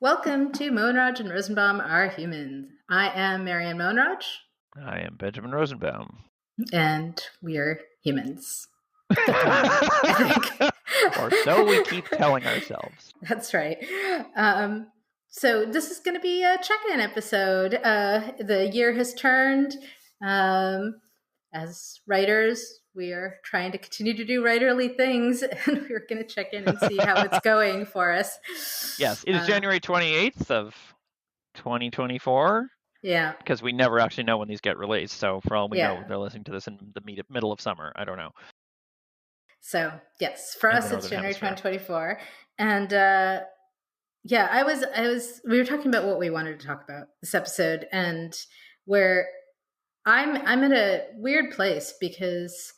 Welcome to MRAH and Rosenbaum Are Humans. I am Marianne MRAH, I am Benjamin Rosenbaum. and we are humans. At the moment, I think. Or so we keep telling ourselves. That's right. So this is going to be a check-in episode. The year has turned. As writers, we are trying to continue to do writerly things, and we're going to check in and see how it's going for us. Yes, it is January 28th of 2024. Yeah. Because we never actually know when these get released. So for all we know, Yeah. they're listening to this in the middle of summer. I don't know. So yes, for In us the it's Northern January Hemisphere. 2024, and yeah, I was. We were talking about what we wanted to talk about this episode, and where I'm in a weird place because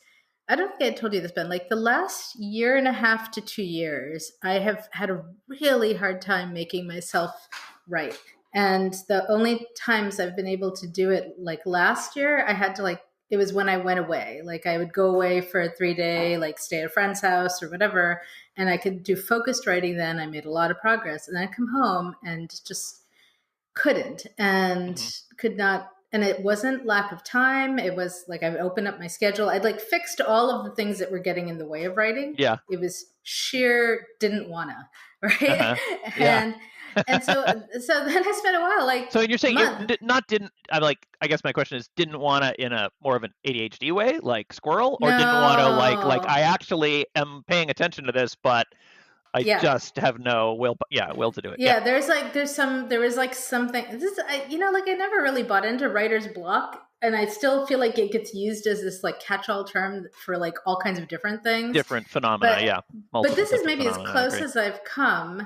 I don't think I told you this, Ben. Like the last year and a half to 2 years, I have had a really hard time making myself write. And the only times I've been able to do it, like last year, I had to it was when I went away. Like I would go away for a 3-day, like stay at a friend's house or whatever, and I could do focused writing then. I made a lot of progress. And then I come home and just couldn't and could not. And it wasn't lack of time. It was like I would open up my schedule. I'd like fixed all of the things that were getting in the way of writing. Yeah. It was sheer didn't wanna, right? Yeah. And so then I spent a while like. So you're saying I guess my question is didn't wanna in a more of an ADHD way, like squirrel, or didn't wanna like I actually am paying attention to this, but I just have no will to do it. Yeah, there was something. I never really bought into writer's block, and I still feel like it gets used as this like catch-all term for like all kinds of different things, different phenomena. But this is maybe as close as I've come,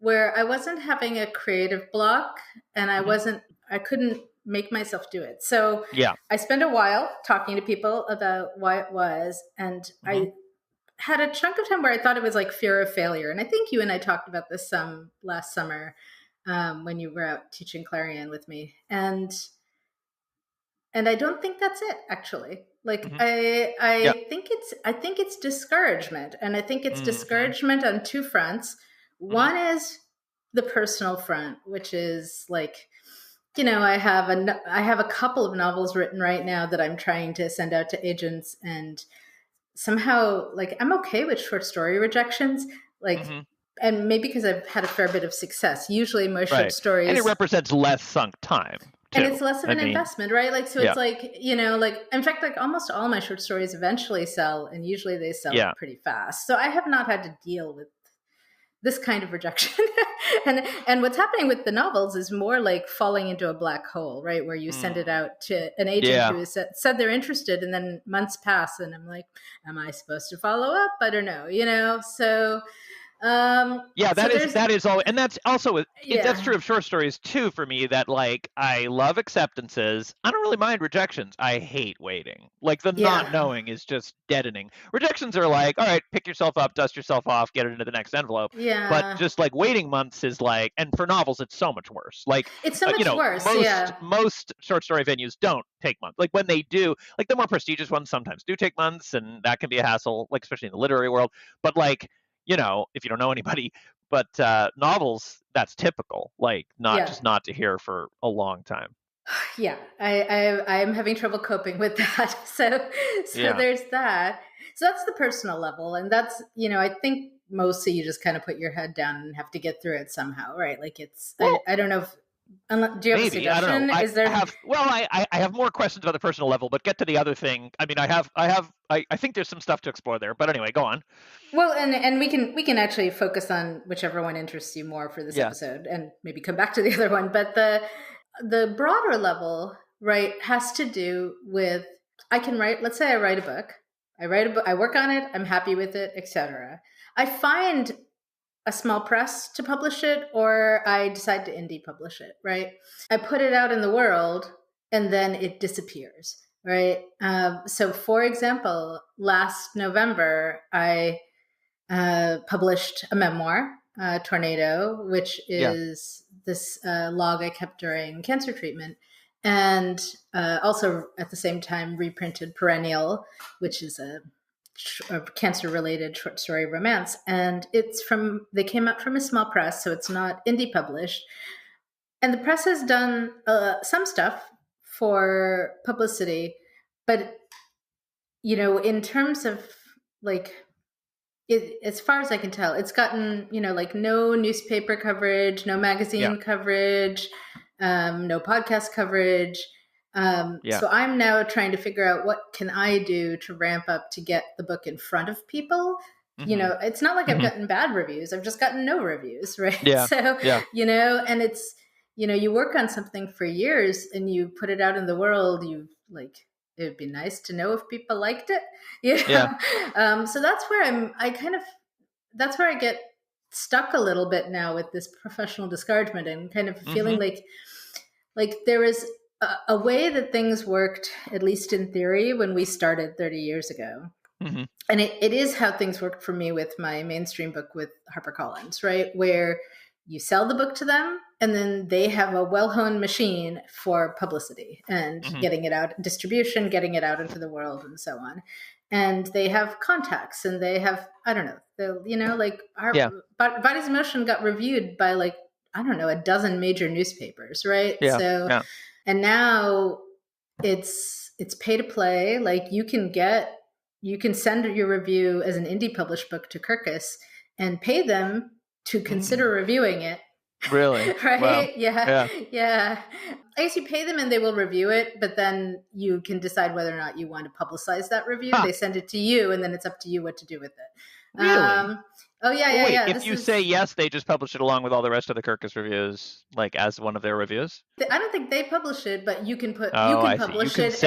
where I wasn't having a creative block, and I couldn't make myself do it. So I spent a while talking to people about why it was, and I had a chunk of time where I thought it was like fear of failure. And I think you and I talked about this some last summer when you were out teaching Clarion with me. And I don't think that's it, actually. Like I think it's discouragement. And I think it's discouragement on two fronts. One is the personal front, which is like, I have a couple of novels written right now that I'm trying to send out to agents, and somehow like I'm okay with short story rejections, and maybe because I've had a fair bit of success. Usually my short stories, and it represents less sunk time too. And it's less of an investment, right? Like, so it's like, like, in fact, like almost all my short stories eventually sell, and usually they sell pretty fast. So I have not had to deal with this kind of rejection. and what's happening with the novels is more like falling into a black hole, right? Where you send it out to an agent who has said they're interested, and then months pass, and I'm like, am I supposed to follow up? I don't know, so that is all, and that's also that's true of short stories too for me, that like I love acceptances. I don't really mind rejections. I hate waiting. Like the not knowing is just deadening. Rejections are like, all right, pick yourself up, dust yourself off, get it into the next envelope. But just like waiting months is like, and for novels it's so much worse. Like it's so much worse. Most short story venues don't take months. Like when they do, like the more prestigious ones sometimes do take months, and that can be a hassle, like especially in the literary world. But like, if you don't know anybody, but novels, that's typical, like just not to hear for a long time. Yeah, I'm having trouble coping with that. So there's that. So that's the personal level. And that's, I think mostly you just kind of put your head down and have to get through it somehow, right? Like it's, I don't know if, do you have a suggestion? I don't know. I have more questions about the personal level, but get to the other thing. I mean, I think there's some stuff to explore there, but anyway, go on. Well, and we can actually focus on whichever one interests you more for this episode, and maybe come back to the other one. But the broader level, right, has to do with, I can write, let's say I write a book, I work on it, I'm happy with it, etc. I find a small press to publish it, or I decide to indie publish it, right? I put it out in the world, and then it disappears, right? So for example, last November, I published a memoir, Tornado, which is this log I kept during cancer treatment, and also at the same time reprinted Perennial, which is a cancer-related short story romance, and they came out from a small press, so it's not indie published. And the press has done some stuff for publicity, but in terms of as far as I can tell, it's gotten no newspaper coverage, no magazine coverage, no podcast coverage. So I'm now trying to figure out what can I do to ramp up to get the book in front of people. It's not like I've gotten bad reviews. I've just gotten no reviews, right? So, and it's, you work on something for years and you put it out in the world, it would be nice to know if people liked it. So that's where that's where I get stuck a little bit now with this professional discouragement and kind of feeling like there is a way that things worked, at least in theory, when we started 30 years ago. And it is how things worked for me with my mainstream book with HarperCollins, right? Where you sell the book to them and then they have a well-honed machine for publicity and getting it out, distribution, getting it out into the world and so on. And they have contacts and they have, I don't know, Bodies in Motion got reviewed by a dozen major newspapers, right? And now it's pay to play. You can send your review as an indie published book to Kirkus and pay them to consider reviewing it. Really? Right? Wow. Yeah. I guess you pay them and they will review it, but then you can decide whether or not you want to publicize that review. They send it to you and then it's up to you what to do with it. Really? Yeah. If you say yes, they just publish it along with all the rest of the Kirkus reviews, as one of their reviews? I don't think they publish it, but you can publish it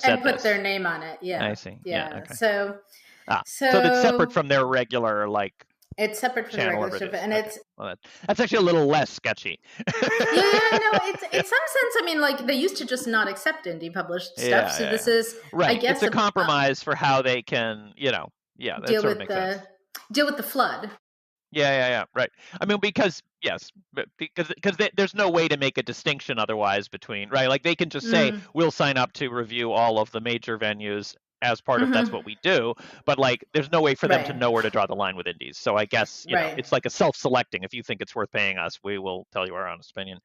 and put their name on it. Yeah. I see. Yeah. Okay. So it's separate from their regular It's separate from the regular stuff, and it's that's actually a little less sketchy. It's in some sense. They used to just not accept indie published stuff, so this is right. I guess it's a compromise for how they can, deal with the flood. Yeah. Right. Because there's no way to make a distinction otherwise between, right? They can just say we'll sign up to review all of the major venues as part of that's what we do, but there's no way for them to know where to draw the line with indies. So I guess it's like a self-selecting. If you think it's worth paying us, we will tell you our honest opinion.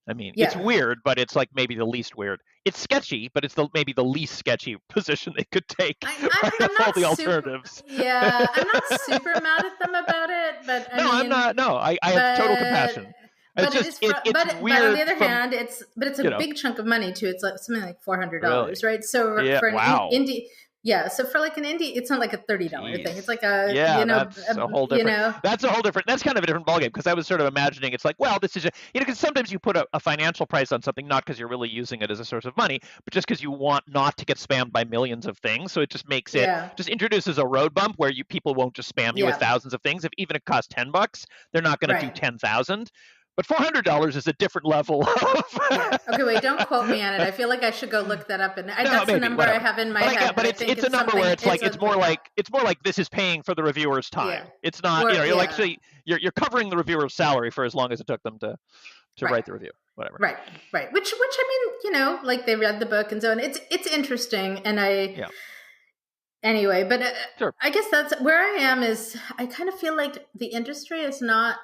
It's weird, but it's maybe the least weird. It's sketchy, but it's maybe the least sketchy position they could take. I'm all the alternatives. I'm not super mad at them about it, but I'm not. No, I have total compassion. But it's weird. But on the other hand, it's a big chunk of money too. It's something like $400, right? So for an indie, so for an indie, it's not like a $30 thing. It's like that's a whole different. That's a whole different. That's kind of a different ballgame because I was sort of imagining it's this is because sometimes you put a financial price on something not because you're really using it as a source of money, but just because you want not to get spammed by millions of things. So it just makes it just introduces a road bump where people won't just spam you with thousands of things. If even it costs $10, they're not going to do 10,000. But $400 is a different level of. Okay, wait, don't quote me on it. I feel like I should go look that up. And that's the number I have in my head. But it's a number where it's more like this is paying for the reviewer's time. Yeah. It's not, you're covering the reviewer's salary for as long as it took them to write the review. Whatever. Right. Which they read the book and so on. It's interesting, and anyway, but sure. I guess that's where I am. Is I kind of feel like the industry is not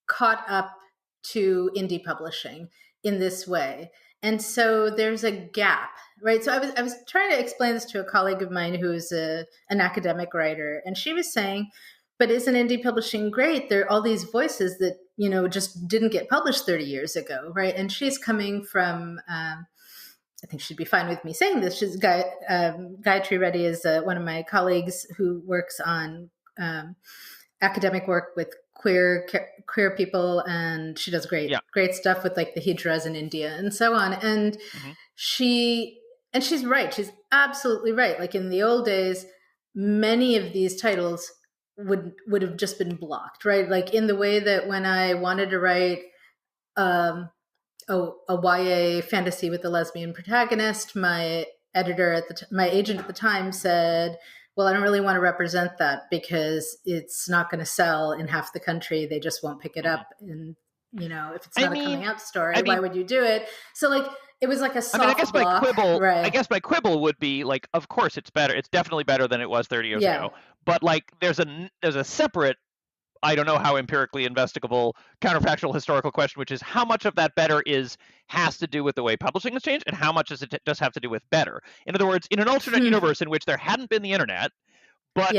caught up to indie publishing in this way. And so there's a gap, right? So I was trying to explain this to a colleague of mine who's an academic writer, and she was saying, but isn't indie publishing great? There are all these voices that, just didn't get published 30 years ago, right? And she's coming from, I think she'd be fine with me saying this. She's Gayatri Reddy is one of my colleagues who works on academic work with queer people, and she does great stuff with the hijras in India and so on. And she's right. She's absolutely right. In the old days, many of these titles would have just been blocked, right? In the way that when I wanted to write a YA fantasy with a lesbian protagonist, my editor my agent at the time said, well, I don't really want to represent that because it's not going to sell in half the country. They just won't pick it up. And, if it's not a coming out story, why would you do it? So It was like a soft block, right? I guess my quibble would be like, of course it's better. It's definitely better than it was 30 years ago. But like, there's a separate, I don't know how empirically investigable, counterfactual historical question, which is how much of that better has to do with the way publishing has changed, and how much does it just have to do with better? In other words, in an alternate universe in which there hadn't been the internet, but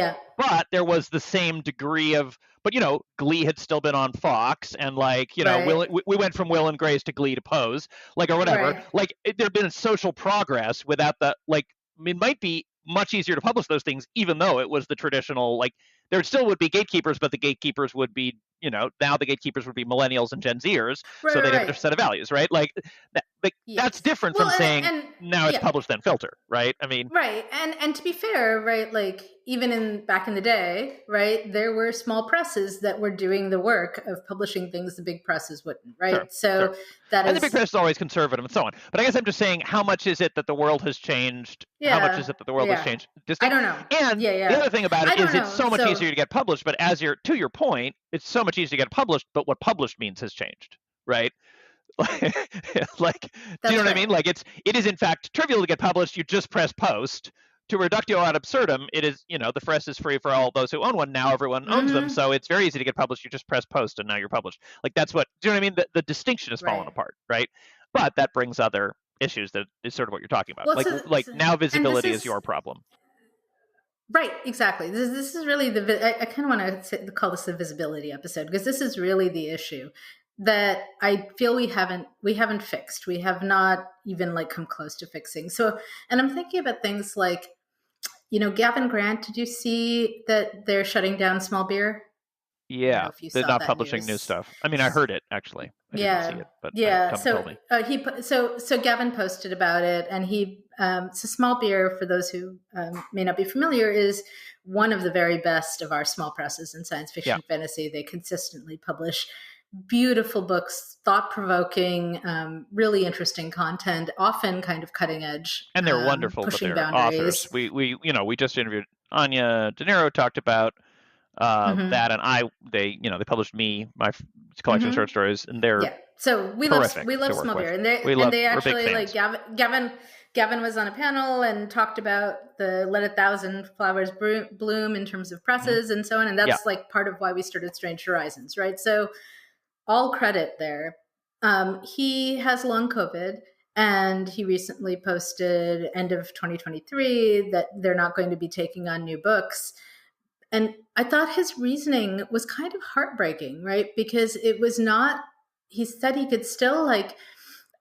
there was the same degree of, but Glee had still been on Fox, and like we went from Will and Grace to Glee to Pose, like, or whatever. Like there'd been social progress without the, like, it might be much easier to publish those things, even though it was the traditional, like, there still would be gatekeepers, but the gatekeepers would be, now the gatekeepers would be millennials and Gen Zers, so they'd have a different set of values, right? Like, that's different from saying now it's published then filter, right? I mean, right, and to be fair, right, like even back in the day, right, there were small presses that were doing the work of publishing things the big presses wouldn't, right? Sure. And the big press is always conservative and so on. But I guess I'm just saying, how much is it that the world has changed? How much is it that the world has changed? I don't know. And the other thing about it is it's so much easier to get published. But to your point, it's so much easier to get published. But what published means has changed, right? Like, do you know what I mean? Like, it is in fact trivial to get published. You just press post. To reductio ad absurdum, it is, the press is free for all those who own one. Now everyone owns them, so it's very easy to get published. You just press post, and now you're published. Like, that's what, do you know what I mean? The distinction has fallen apart, right? But that brings other issues that is sort of what you're talking about. Well, now visibility is your problem. Right, exactly. This is really I kind of want to call this the visibility episode, because this is really the issue that I feel we haven't fixed. We have not even like come close to fixing. So, and I'm thinking about things like, Gavin Grant, did you see that they're shutting down Small Beer? Yeah, they're not publishing new stuff. I mean, I heard it actually. I didn't see it, but told me. So Gavin posted about it, and so Small Beer, for those who may not be familiar, is one of the very best of our small presses in science fiction and fantasy. They consistently publish beautiful books, thought-provoking, really interesting content, often kind of cutting edge, and they're wonderful. Pushing but they're boundaries. Authors. We just interviewed Anya De Niro, talked about that, and they published my collection of short stories, and they're So we love Small Beer, and they actually, like, Gavin was on a panel and talked about the Let 1,000 Flowers Bloom in terms of presses and so on, and that's like part of why we started Strange Horizons, right? So all credit there. He has long COVID, and he recently posted end of 2023 that they're not going to be taking on new books. And I thought his reasoning was kind of heartbreaking, right? Because it was not, he said he could still like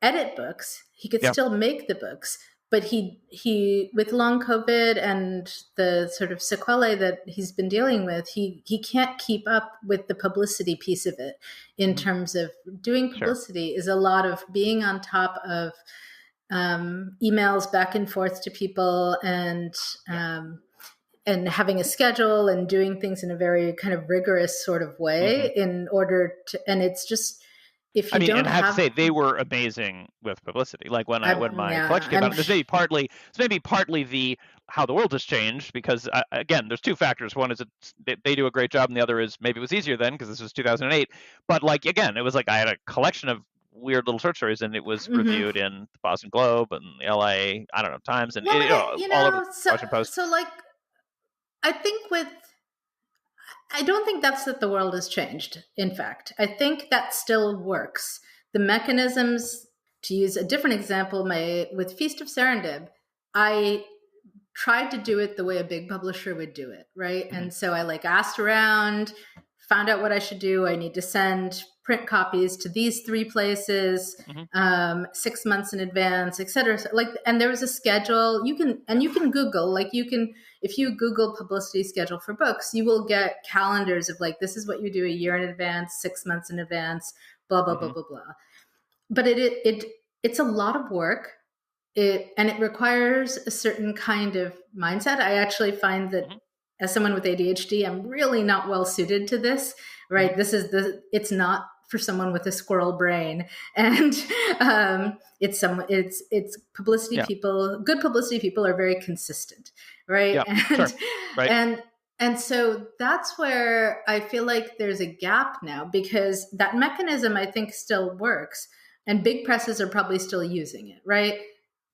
edit books. He could still make the books, but he with long COVID and the sort of sequelae that he's been dealing with, he can't keep up with the publicity piece of it. In terms of doing publicity is a lot of being on top of emails back and forth to people, and having a schedule and doing things in a very kind of rigorous sort of way in order to, and it's just, if you don't have to say, they were amazing with publicity. Like when my collection came out, this may be partly the how the world has changed, because again, there's two factors. One is they do a great job, and the other is maybe it was easier then because this was 2008. But like, again, it was like I had a collection of weird little short stories, and it was reviewed in the Boston Globe and the LA, Times, and all over Washington Post. So like, I don't think that the world has changed. In fact, I think that still works. The mechanisms, to use a different example, with Feast of Serendib, I tried to do it the way a big publisher would do it, right? And so I asked around, found out what I should do. I need to send print copies to these 3 places, 6 months in advance, et cetera. So, and there was a schedule. You can Google, if you Google publicity schedule for books, you will get calendars of this is what you do a year in advance, 6 months in advance, blah, blah, blah, blah, blah. But it's a lot of work. It requires a certain kind of mindset. I actually find that as someone with ADHD, I'm really not well suited to this, right? It's not for someone with a squirrel brain, and it's publicity people. Good publicity people are very consistent, right? Yeah, right. And so that's where I feel like there's a gap now, because that mechanism I think still works, And big presses are probably still using it, right?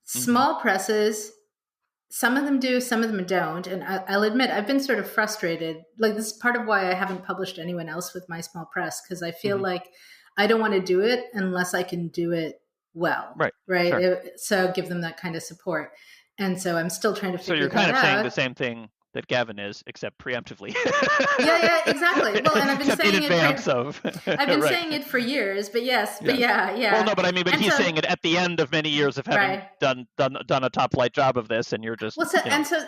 Small presses, some of them do, some of them don't. And I'll admit, I've been sort of frustrated. Like, this is part of why I haven't published anyone else with my small press, because I feel like I don't want to do it unless I can do it well. Right. Sure. So give them that kind of support. And so I'm still trying to figure that out. So you're kind of saying the same thing that Gavin is, except preemptively. yeah, exactly. Well, and I've been saying I've been saying it for years, but yes, but yeah. Well, no, but I mean, but he's saying it at the end of many years of having done a top flight job of this, and you're just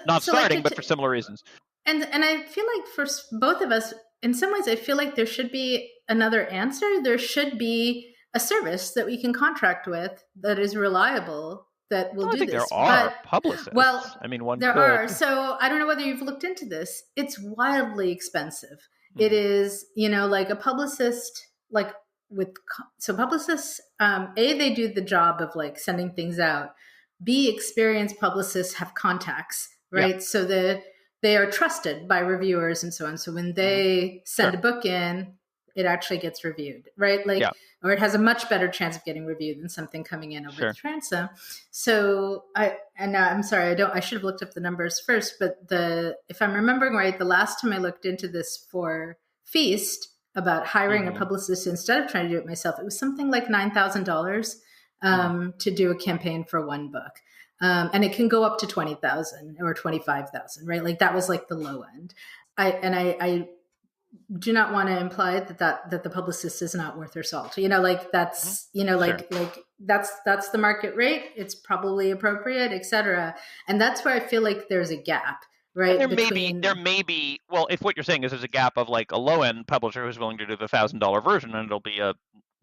not starting, but for similar reasons. And I feel like for both of us, in some ways, I feel like there should be another answer. There should be a service that we can contract with that is reliable, that will do this. I think there are publicists. Well, I mean, there are. So I don't know whether you've looked into this. It's wildly expensive. It is, like a publicist, like publicists, A, they do the job of like sending things out. B, experienced publicists have contacts, right? Yeah. So they are trusted by reviewers and so on. So when they send a book in, it actually gets reviewed, right? Or it has a much better chance of getting reviewed than something coming in over the transom. So I'm sorry, I should have looked up the numbers first, but if I'm remembering right, the last time I looked into this for Feast about hiring a publicist instead of trying to do it myself, it was something like $9,000 to do a campaign for one book. And it can go up to 20,000 or 25,000, right? Like that was like the low end. I do not want to imply that the publicist is not worth their salt. That's, that's the market rate. It's probably appropriate, et cetera. And that's where I feel like there's a gap, right? There may be, well, if what you're saying is there's a gap of like a low end publisher who's willing to do the $1,000 version, and it'll be a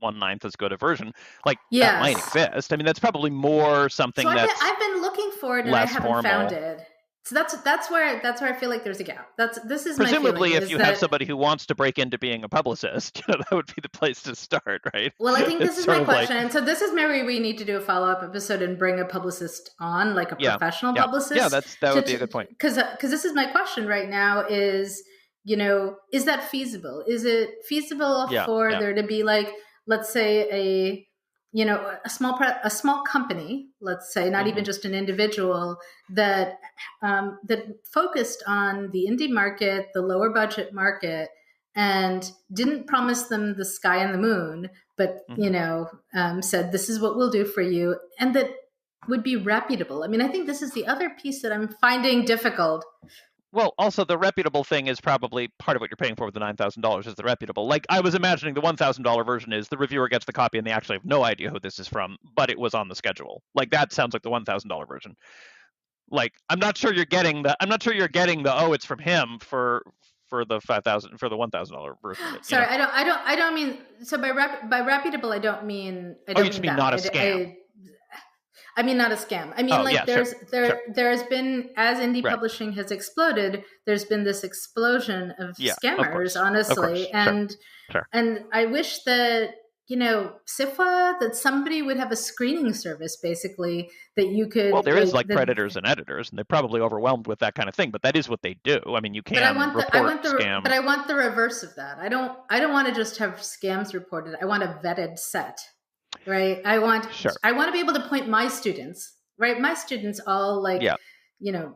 1/9 as good a version, that might exist. I mean, that's probably more something I've been looking for it and I haven't found it. So that's where I feel like there's a gap. This is presumably if you have somebody who wants to break into being a publicist, that would be the place to start, right? Well, I think this is my question. And so this is maybe we need to do a follow-up episode and bring a publicist on, like a professional publicist. Yeah, that would be a good point. Because this is my question right now is, is that feasible? Is it feasible for there to be like, let's say a small company, let's say, not even just an individual, that focused on the indie market, the lower budget market, and didn't promise them the sky and the moon, but said, this is what we'll do for you, and that would be reputable. I mean, I think this is the other piece that I'm finding difficult. Well, also the reputable thing is probably part of what you're paying for with the $9,000 is the reputable. Like I was imagining the $1,000 version is the reviewer gets the copy and they actually have no idea who this is from, but it was on the schedule. Like that sounds like the $1,000 version. Like I'm not sure you're getting the it's from him for the $5,000 for the $1,000 version. Sorry, I don't mean so by reputable I don't mean you just mean not a scam. I mean, not a scam. I mean, there has been, as indie publishing has exploded, there's been this explosion of scammers, honestly. And I wish that, SIFWA, that somebody would have a screening service, basically, that you could... Well, there is predators and editors, and they're probably overwhelmed with that kind of thing, but that is what they do. I mean, you can report scams. But I want the reverse of that. I don't want to just have scams reported. I want a vetted set. Right. I want to be able to point my students, right? My students all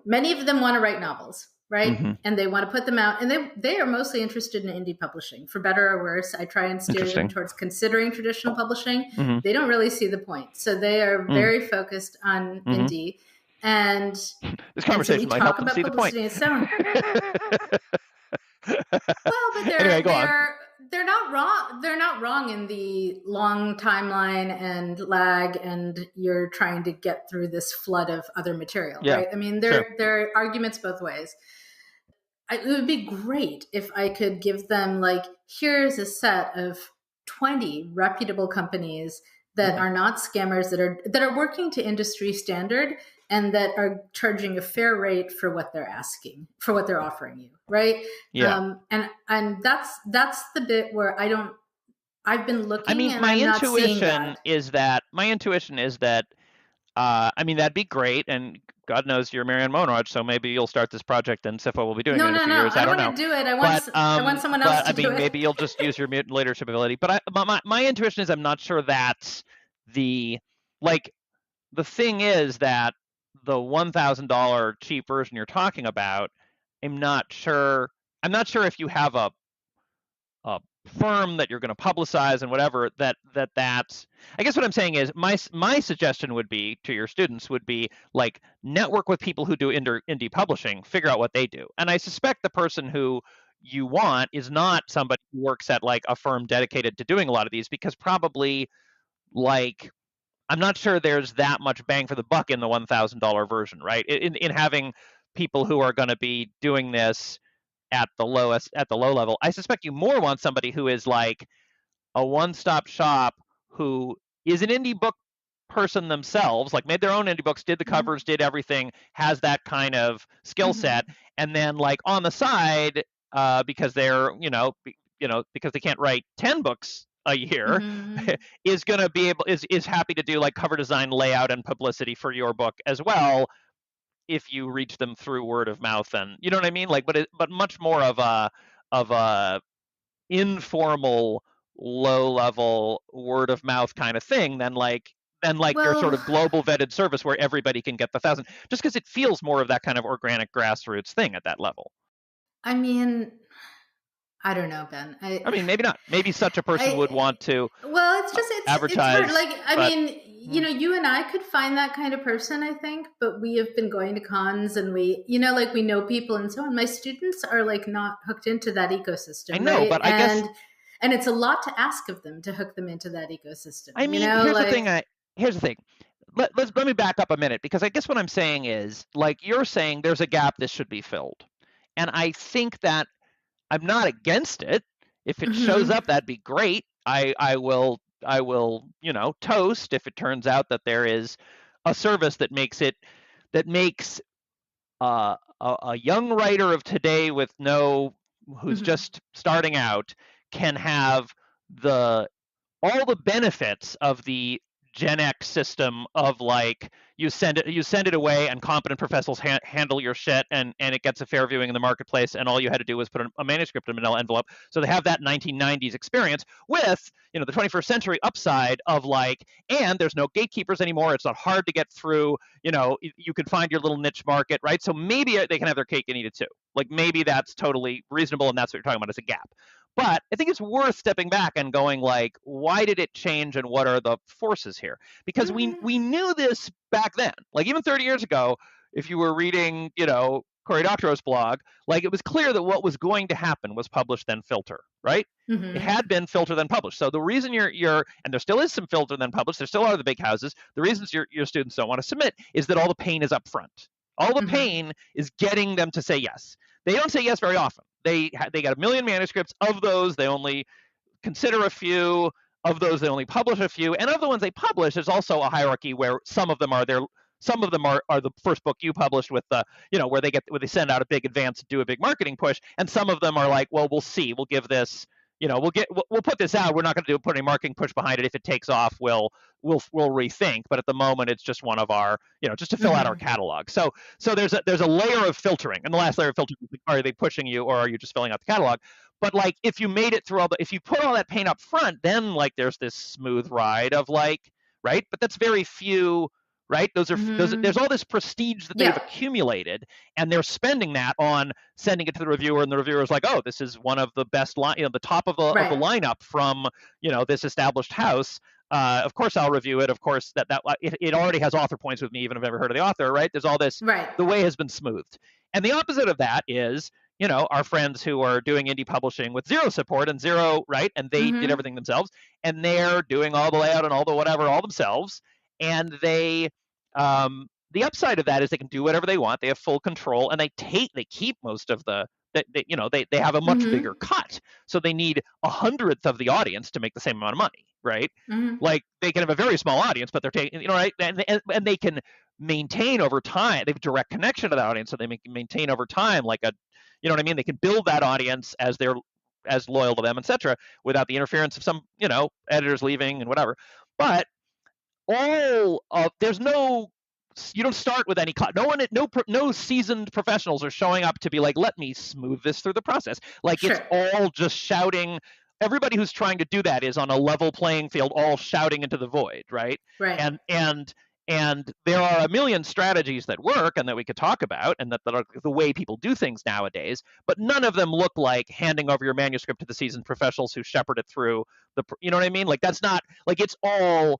many of them want to write novels, right? Mm-hmm. And they want to put them out, and they are mostly interested in indie publishing, for better or worse. I try and steer them towards considering traditional publishing. Mm-hmm. They don't really see the point. So they are very focused on indie. And this conversation might help them see the point. Well, but they're not wrong. They're not wrong in the long timeline and lag, and you're trying to get through this flood of other material, right? I mean, there are arguments both ways. It would be great if I could give them here's a set of 20 reputable companies that are not scammers, that are working to industry standard, and that are charging a fair rate for what they're asking, for what they're offering you, right? Yeah. And that's the bit where I've been looking. I mean, my intuition is that that'd be great, and God knows you're Marianne Monroe, so maybe you'll start this project and SIFWA will be doing it in a few years. I don't know. Want to do it. I want someone else to do it. Maybe you'll just use your mutant leadership ability. But my intuition is I'm not sure that's the thing is that the $1,000 cheap version you're talking about, I'm not sure if you have a firm that you're going to publicize and whatever, that's I guess what I'm saying is my suggestion would be to your students would be like network with people who do indie publishing, figure out what they do. And I suspect the person who you want is not somebody who works at like a firm dedicated to doing a lot of these, because probably like I'm not sure there's that much bang for the buck in the $1,000 version, right? In having people who are going to be doing this at the low level. I suspect you more want somebody who is like a one-stop shop, who is an indie book person themselves, like made their own indie books, did the covers, did everything, has that kind of skill set, and then like on the side, because they're because they can't write 10 books a year, is going to be able is happy to do like cover design, layout, and publicity for your book as well, if you reach them through word of mouth. And you know what I mean, like but much more of a informal, low level word of mouth kind of thing than like your sort of global vetted service where everybody can get the 1,000, just because it feels more of that kind of organic grassroots thing at that level. I mean, I don't know, Ben. I mean, maybe not. Maybe such a person would want to. Well, it's advertise. It's hard. Like, I mean, you and I could find that kind of person, I think, but we have been going to cons and we know people and so on. My students are like not hooked into that ecosystem. I know, right? but I guess, and it's a lot to ask of them to hook them into that ecosystem. I mean, here's the thing. Let me back up a minute, because I guess what I'm saying is, like you're saying, there's a gap this should be filled, and I think that I'm not against it. If it shows up, that'd be great. I will toast if it turns out that there is a service that makes a young writer of today who's just starting out can have all the benefits of the Gen X system of like you send it away and competent professionals handle your shit, and it gets a fair viewing in the marketplace, and all you had to do was put a manuscript in a manila envelope. So they have that 1990s experience with the 21st century upside of like, and there's no gatekeepers anymore. It's not hard to get through. You can find your little niche market, right? So maybe they can have their cake and eat it too. Like maybe that's totally reasonable, and that's what you're talking about as a gap. But I think it's worth stepping back and going like, why did it change and what are the forces here? Because we knew this back then. Like even 30 years ago, if you were reading, Cory Doctorow's blog, like it was clear that what was going to happen was publish then filter, right? It had been filter then publish. So the reason you're and there still is some filter then publish, there still are the big houses. The reasons your students don't want to submit is that all the pain is up front. All the pain is getting them to say yes. They don't say yes very often. They got 1 million manuscripts. Of those, they only consider a few. Of those, they only publish a few. And of the ones they publish, there's also a hierarchy where some of them are the first book you published with the, where they send out a big advance, do a big marketing push. And some of them are like, well, we'll see. We'll give this, we'll put this out. We're not going to put any marketing push behind it. If it takes off, we'll rethink. But at the moment, it's just one of our, just to fill out our catalog. So there's a layer of filtering, and the last layer of filtering, are they pushing you or are you just filling out the catalog? But like, if you made it through if you put all that pain up front, then like there's this smooth ride of like, right? But that's very few, right? There's all this prestige that they've accumulated, and they're spending that on sending it to the reviewer, and the reviewer is like, oh, this is one of the best the top of the lineup from this established house. Of course I'll review it. Of course it already has author points with me, even if I've never heard of the author, right? There's all this, the way has been smoothed. And the opposite of that is, our friends who are doing indie publishing with zero support and zero, right? And they did everything themselves, and they're doing all the layout and all the whatever all themselves. And they, the upside of that is they can do whatever they want. They have full control, and they keep most of they have a much bigger cut. So they need 100th of the audience to make the same amount of money, right? Like they can have a very small audience, but they're taking, right? And they can maintain over time. They have direct connection to that audience, so they maintain over time like a, they can build that audience as they're as loyal to them, etc., without the interference of some, editors leaving and whatever. But there's you don't start with any cut. No seasoned professionals are showing up to be like, let me smooth this through the process. Like it's all just shouting everybody who's trying to do that is on a level playing field, all shouting into the void, right? Right. And there are a million strategies that work and that we could talk about, and that are the way people do things nowadays, but none of them look like handing over your manuscript to the seasoned professionals who shepherd it through you know what I mean? Like, that's not, like, it's all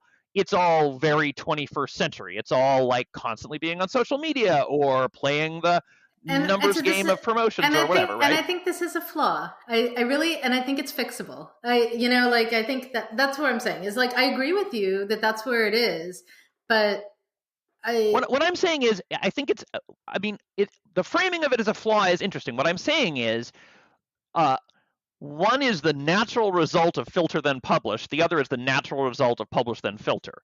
very 21st century. It's all like constantly being on social media or playing the numbers game of promotions or whatever, right? And I think this is a flaw. I really, and I think it's fixable. I think that's what I'm saying is, like, I agree with you that that's where it is, but what I'm saying is, I think the framing of it as a flaw is interesting. What I'm saying is, one is the natural result of filter then publish. The other is the natural result of publish then filter.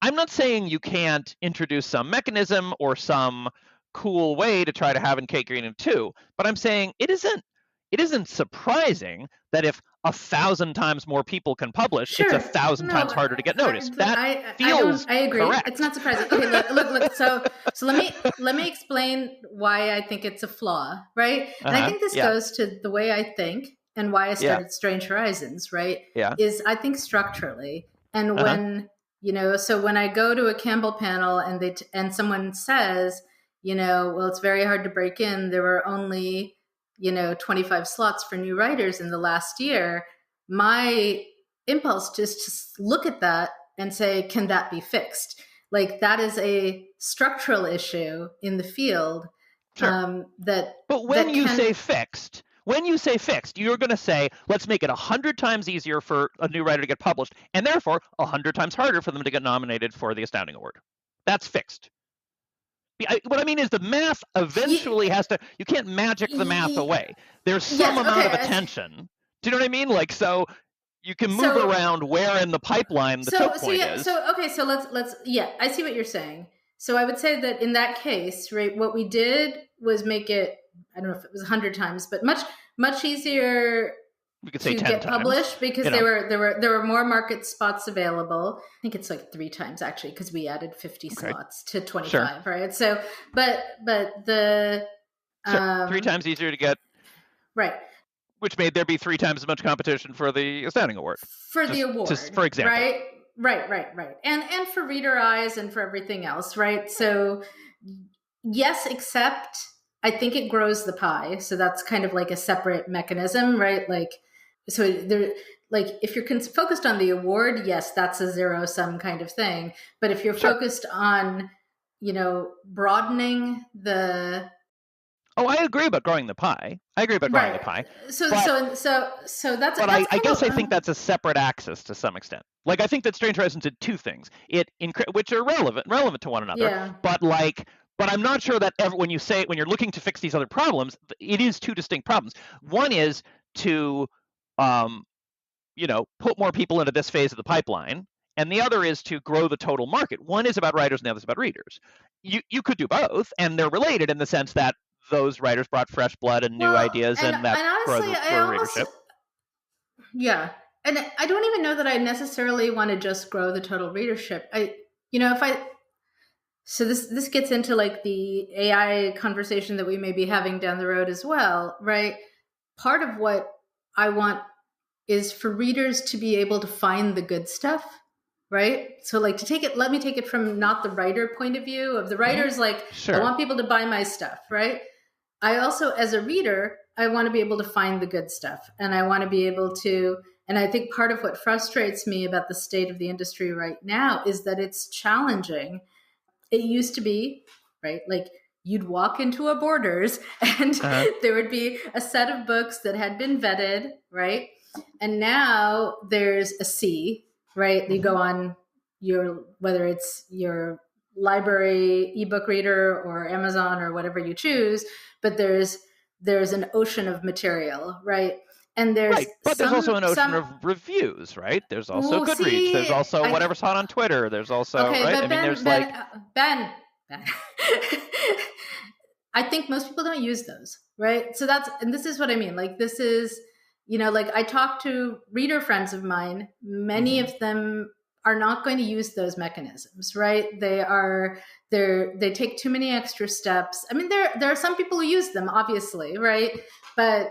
I'm not saying you can't introduce some mechanism or some cool way to try to have in cake green and two, but I'm saying it isn't surprising that if 1,000 times more people can publish, sure. it's 1,000 times harder to get noticed. I agree. Correct. It's not surprising. Okay, look. So let me explain why I think it's a flaw, right? And I think this goes to the way I think and why I started Strange Horizons, right? Yeah. Is I think structurally, and when so when I go to a Campbell panel and someone says, well, it's very hard to break in. There were only 25 slots for new writers in the last year. My impulse is to look at that and say, can that be fixed? Like, that is a structural issue in the field. Sure. But when you say fixed, you're going to say, let's make it 100 times easier for a new writer to get published, and therefore 100 times harder for them to get nominated for the Astounding Award. That's fixed. What I mean is the math eventually has to, you can't magic the math away. There's some amount of attention. Do you know what I mean? Like, so you can move around where in the pipeline the choke point is. So let's I see what you're saying. So I would say that in that case, right, what we did was make it, I don't know if it was 100 times, but much easier we could say to 10 get times. Published because there were more market spots available. I think it's like 3 times actually, because we added 50 slots to 25, sure. Right? So, but the 3 times easier to get, right? Which made there be 3 times as much competition for the Astounding Award. The award, for example, right, and for reader eyes and for everything else, right? So, yes, except I think it grows the pie. So that's kind of like a separate mechanism, right? Like, so there, like, if you're focused on the award, yes, that's a zero-sum kind of thing. But if you're focused on, broadening the... Oh, I agree about growing the pie. growing the pie. So that's... But I guess I think that's a separate axis to some extent. Like, I think that Strange Horizons did 2 things, which are relevant to one another. Yeah. But I'm not sure that when you're looking to fix these other problems, it is 2 distinct problems. One is to, put more people into this phase of the pipeline, and the other is to grow the total market. One is about writers, and the other is about readers. You could do both, and they're related in the sense that those writers brought fresh blood and new ideas, and that grow readership. Yeah, and I don't even know that I necessarily want to just grow the total readership. So this gets into like the AI conversation that we may be having down the road as well, right? Part of what I want is for readers to be able to find the good stuff, right? So like let me take it from not the writer point of view of the writer's like, sure. I want people to buy my stuff, right? I also, as a reader, I want to be able to find the good stuff, and I want to be able to, and I think part of what frustrates me about the state of the industry right now is that it's challenging. It used to be, right, like you'd walk into a Borders and there would be a set of books that had been vetted, right? And now there's a C, right? You go on whether it's your library ebook reader or Amazon or whatever you choose, but there's an ocean of material, right? And there's there's also an ocean of reviews, right? There's also Goodreads. There's also whatever's hot on Twitter. There's also right. But Ben. I think most people don't use those, right? So this is what I mean. Like, this is, like I talk to reader friends of mine. Many of them are not going to use those mechanisms, right? They take too many extra steps. I mean, there are some people who use them, obviously, right? But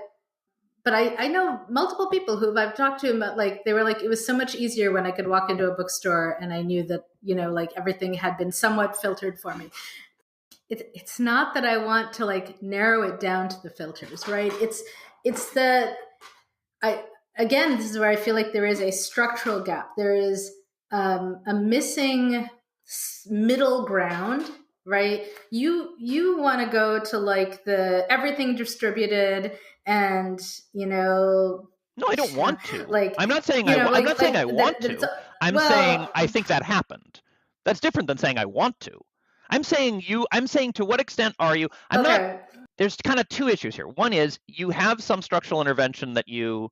but I know multiple people who I've talked to about, like, they were like, it was so much easier when I could walk into a bookstore and I knew that, like everything had been somewhat filtered for me. It's not that I want to like narrow it down to the filters, right? It's that again, this is where I feel like there is a structural gap. There is a missing middle ground, right? You want to go to like the everything distributed and, No, I don't want to. Like, I'm not saying I'm not saying I want to. I'm saying I think that happened. That's different than saying I want to. I'm saying to what extent are you? There's kind of two issues here. One is you have some structural intervention that you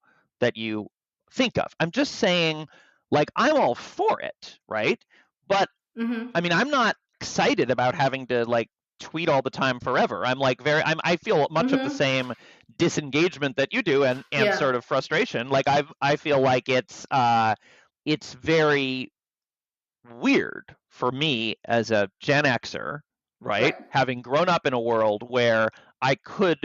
think of. I'm just saying, like, I'm all for it, right? But I mean, I'm not excited about having to like tweet all the time forever. I'm like I feel much of the same disengagement that you do and sort of frustration. Like I feel like it's very weird for me as a Gen Xer, right? Having grown up in a world where I could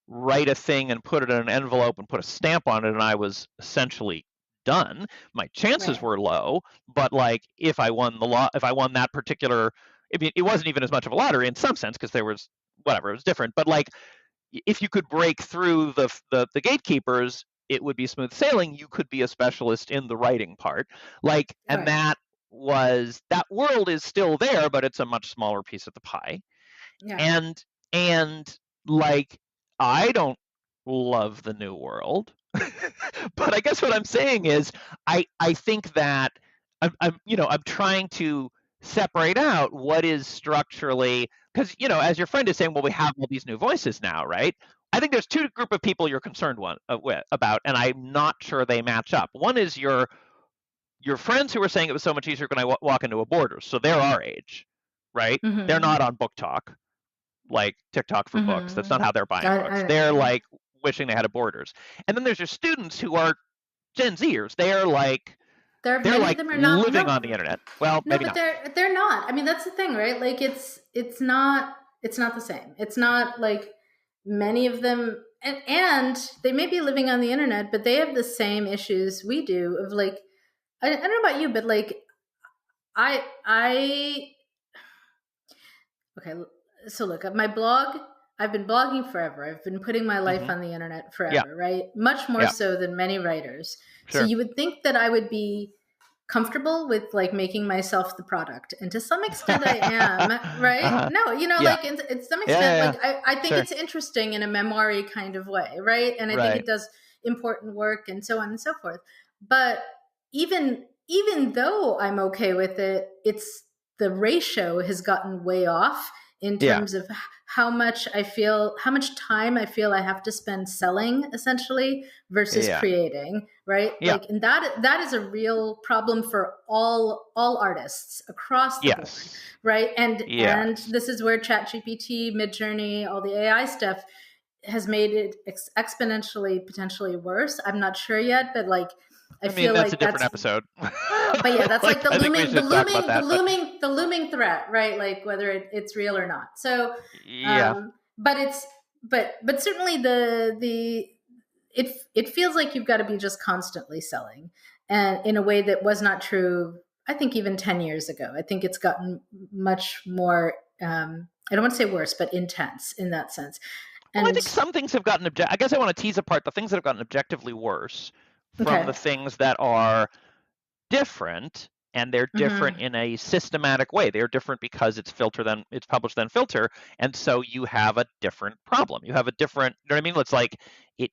write a thing and put it in an envelope and put a stamp on it and I was essentially done. My chances were low, but like if I won that particular, I mean, it wasn't even as much of a lottery in some sense because there was whatever, it was different. But like if you could break through the gatekeepers, it would be smooth sailing. You could be a specialist in the writing part, like, and that world is still there, but it's a much smaller piece of the pie. And like I don't love the new world. But I guess what I'm saying is I think that I'm trying to separate out what is structurally, because as your friend is saying, well, we have all these new voices now, right? I think there's two group of people you're concerned about, and I'm not sure they match up. One is your friends who were saying it was so much easier when I walk into a Borders, so they're our age, right? They're not on Book Talk, like TikTok for books. That's not how they're buying books. They're like wishing they had a Borders. And then there's your students who are Gen Zers. They're like living on the internet. Well, maybe not. They're not. I mean, that's the thing, right? Like it's not the same. It's not like many of them, and they may be living on the internet, but they have the same issues we do of like, I don't know about you, but like okay, so look, at my blog, I've been blogging forever. I've been putting my life on the internet forever, right? Much more so than many writers. Sure. So you would think that I would be comfortable with like making myself the product. And to some extent I am, right? No, like in some extent, like I think it's interesting in a memoir-y kind of way, right? And I think it does important work and so on and so forth. But even though I'm okay with it, the ratio has gotten way off in terms of how much time I feel I have to spend selling essentially versus creating, right? Like, and that is a real problem for all artists across the board, right? And this is where ChatGPT, Midjourney, all the AI stuff has made it exponentially potentially worse. I'm not sure yet, but like, I feel that's like a different episode. But yeah, that's like the looming threat, right? Like whether it's real or not. So, but certainly it feels like you've got to be just constantly selling, and in a way that was not true, I think, even 10 years ago. I think it's gotten much more, I don't want to say worse, but intense in that sense. And I think some things have gotten I guess I want to tease apart the things that have gotten objectively worse from the things that are different, and they're different in a systematic way. They're different because it's published then filter, and so you have a different problem. You have a different, you know what I mean? It's like it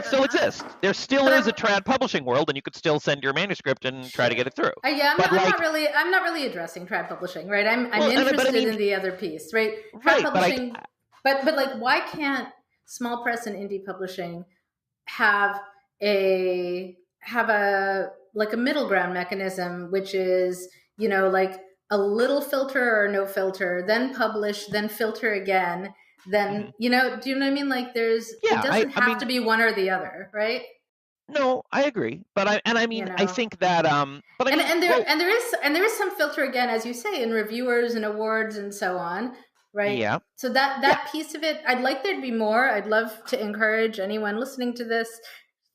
still exists. There still is a trad publishing world, and you could still send your manuscript and try to get it through. I'm not really addressing trad publishing, right? I'm interested in the other piece, right? Trad publishing, but like, why can't small press and indie publishing have a like a middle ground mechanism, which is, like a little filter or no filter, then publish, then filter again, then, do you know what I mean? Like it doesn't have to be one or the other, right? No, I agree, but I think that there is some filter again, as you say, in reviewers and awards and so on. right? Yeah. So that piece of it, I'd like there to be more. I'd love to encourage anyone listening to this.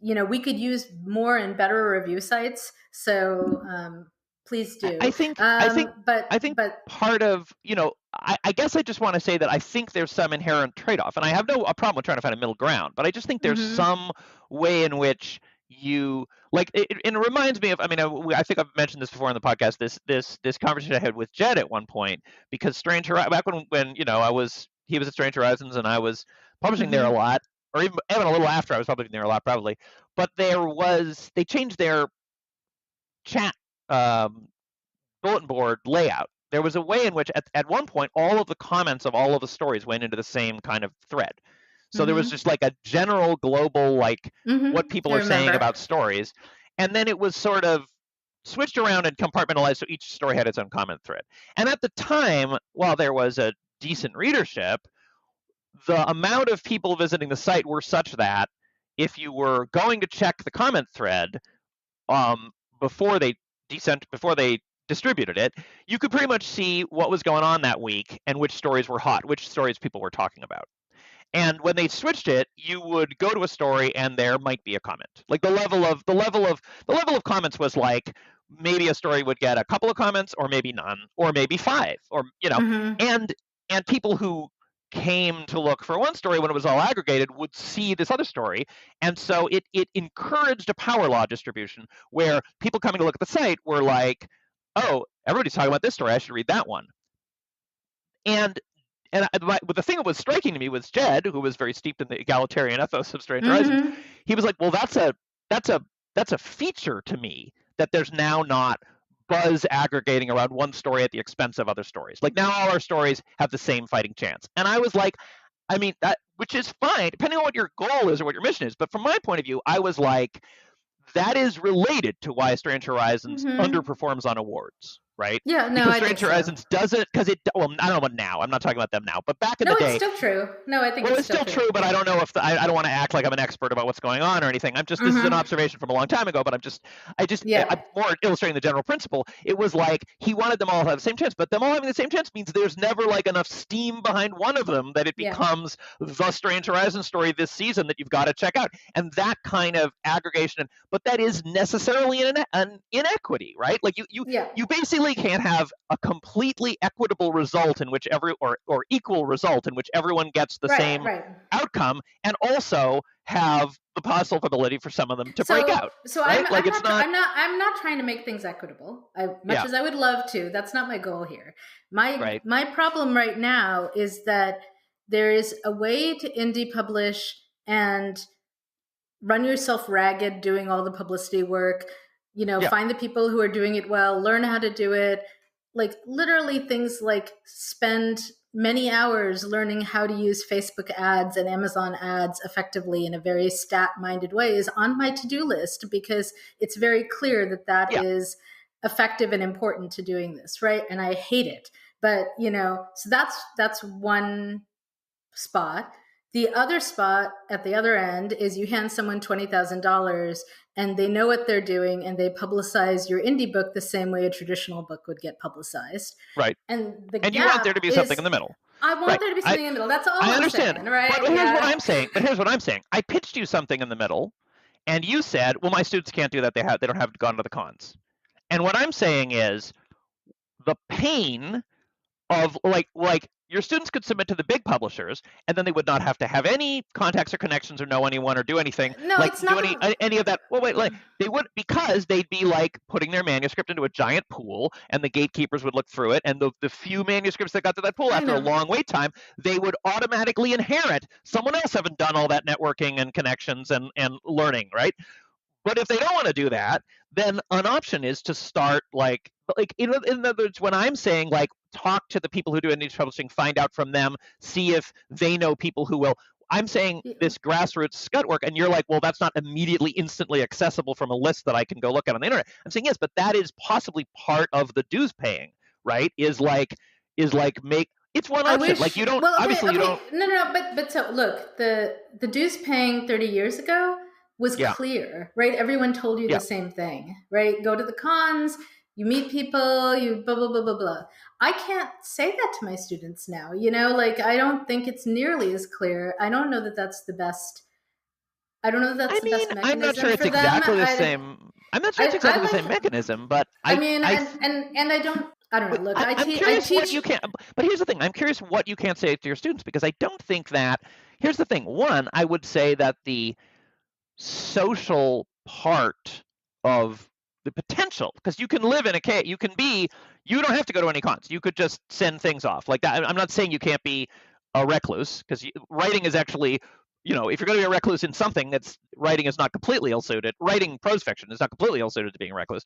We could use more and better review sites. So please do. I think part of, I guess I just want to say that I think there's some inherent trade-off, and I have no problem with trying to find a middle ground, but I just think there's some way in which you like it, and it reminds me of, I think I've mentioned this before on the podcast, this conversation I had with Jed at one point, because Strange Horizons, back when he was at Strange Horizons and I was publishing there a lot, or even a little after I was publishing there a lot probably, but they changed their chat bulletin board layout. There was a way in which at one point all of the comments of all of the stories went into the same kind of thread. So there was just like a general global what people are saying about stories, and then it was sort of switched around and compartmentalized so each story had its own comment thread. And at the time, while there was a decent readership, the amount of people visiting the site were such that if you were going to check the comment thread before they distributed it, you could pretty much see what was going on that week and which stories were hot, which stories people were talking about. And when they switched it, you would go to a story and there might be a comment. Like the level of comments was like maybe a story would get a couple of comments, or maybe none, or maybe 5, or and people who came to look for one story when it was all aggregated would see this other story. And so it encouraged a power law distribution where people coming to look at the site were like, oh, everybody's talking about this story, I should read that one. But the thing that was striking to me was Jed, who was very steeped in the egalitarian ethos of Strange Horizons. He was like, well, that's a feature to me, that there's now not buzz aggregating around one story at the expense of other stories. Like now all our stories have the same fighting chance. And I was like, that, which is fine, depending on what your goal is or what your mission is. But from my point of view, I was like, that is related to why Strange Horizons underperforms on awards, right? Yeah, no, because Strange Horizons doesn't, because it, well, I don't know about now. I'm not talking about them now, but back in the day, it's still true. No, I think it's still true. But I don't know if I don't want to act like I'm an expert about what's going on or anything. I'm just this is an observation from a long time ago. But I'm more illustrating the general principle. It was like he wanted them all to have the same chance, but them all having the same chance means there's never like enough steam behind one of them that it becomes the Strange Horizons story this season that you've got to check out. And that kind of aggregation, but that is necessarily an inequity, right? Like you basically can't have a completely equitable result in which or equal result in which everyone gets the same outcome, and also have the possibility for some of them to break out. So right? I'm not trying to make things equitable. As I would love to, that's not my goal here. My problem right now is that there is a way to indie publish and run yourself ragged doing all the publicity work, find the people who are doing it well, learn how to do it. Like literally things like spend many hours learning how to use Facebook ads and Amazon ads effectively in a very stat-minded way is on my to-do list, because it's very clear that is effective and important to doing this, right? And I hate it. But, so that's one spot. The other spot at the other end is you hand someone $20,000 and they know what they're doing and they publicize your indie book the same way a traditional book would get publicized. Right. And you want there to be something in the middle. I want there to be something in the middle. That's all I understand. Saying, right? But here's what I'm saying. I pitched you something in the middle and you said, well, my students can't do that. They don't have gone to the cons. And what I'm saying is the pain of like your students could submit to the big publishers and then they would not have to have any contacts or connections or know anyone or do anything. No, it's not any of that. Well, wait, they would, because they'd be like putting their manuscript into a giant pool and the gatekeepers would look through it, and the few manuscripts that got to that pool after a long wait time, they would automatically inherit someone else having done all that networking and connections and learning, right? But if they don't want to do that, then an option is to start in other words, when I'm saying talk to the people who do indie publishing, find out from them, see if they know people who will. I'm saying this grassroots scut work, and you're like, well, that's not immediately, instantly accessible from a list that I can go look at on the internet. I'm saying yes, but that is possibly part of the dues paying, right? It's one option. You don't obviously you don't. No. But so look, the dues paying 30 years ago was clear, right? Everyone told you the same thing, right? Go to the cons, you meet people, you blah, blah, blah, blah, blah. I can't say that to my students now. Like, I don't think it's nearly as clear. I don't know that that's the best. I don't know that that's the best mechanism I'm not sure it's for them. exactly the same. I'm not sure it's exactly the same mechanism, but I mean, and I don't know. Look, I'm curious what you can. But here's the thing: I'm curious what you can't say to your students, because I don't think that. Here's the thing: one, I would say that the social part of the potential, because you can live in a cave, you don't have to go to any cons. You could just send things off like that. I'm not saying you can't be a recluse, because writing is actually, if you're going to be a recluse in something, writing is not completely ill-suited. Writing prose fiction is not completely ill-suited to being a recluse.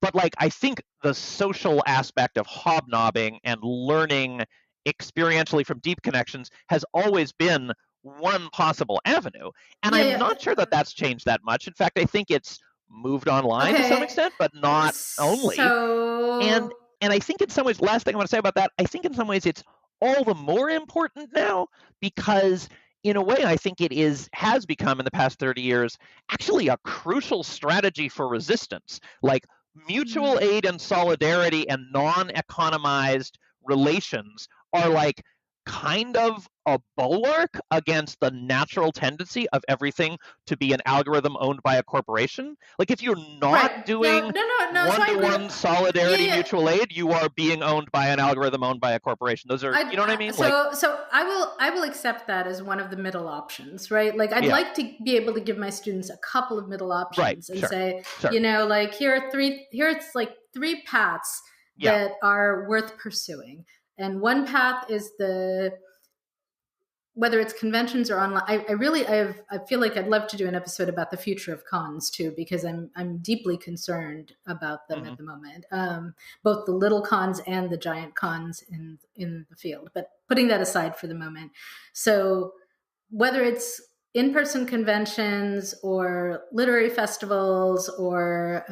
But I think the social aspect of hobnobbing and learning experientially from deep connections has always been one possible avenue. And I'm not sure that that's changed that much. In fact, I think it's moved online to some extent, but not only. And I think in some ways, last thing I want to say about that, I think in some ways it's all the more important now, because in a way, I think it has become in the past 30 years actually a crucial strategy for resistance. Like mutual aid and solidarity and non-economized relations are kind of a bulwark against the natural tendency of everything to be an algorithm owned by a corporation. If you're not doing one-to-one solidarity mutual aid, you are being owned by an algorithm owned by a corporation. Those are, you know what I mean? So I will accept that as one of the middle options, right? I'd like to be able to give my students a couple of middle options and say, here's three paths that are worth pursuing. And one path is whether it's conventions or online. I feel like I'd love to do an episode about the future of cons too, because I'm deeply concerned about them at the moment. Both the little cons and the giant cons in the field, but putting that aside for the moment. So whether it's in-person conventions or literary festivals or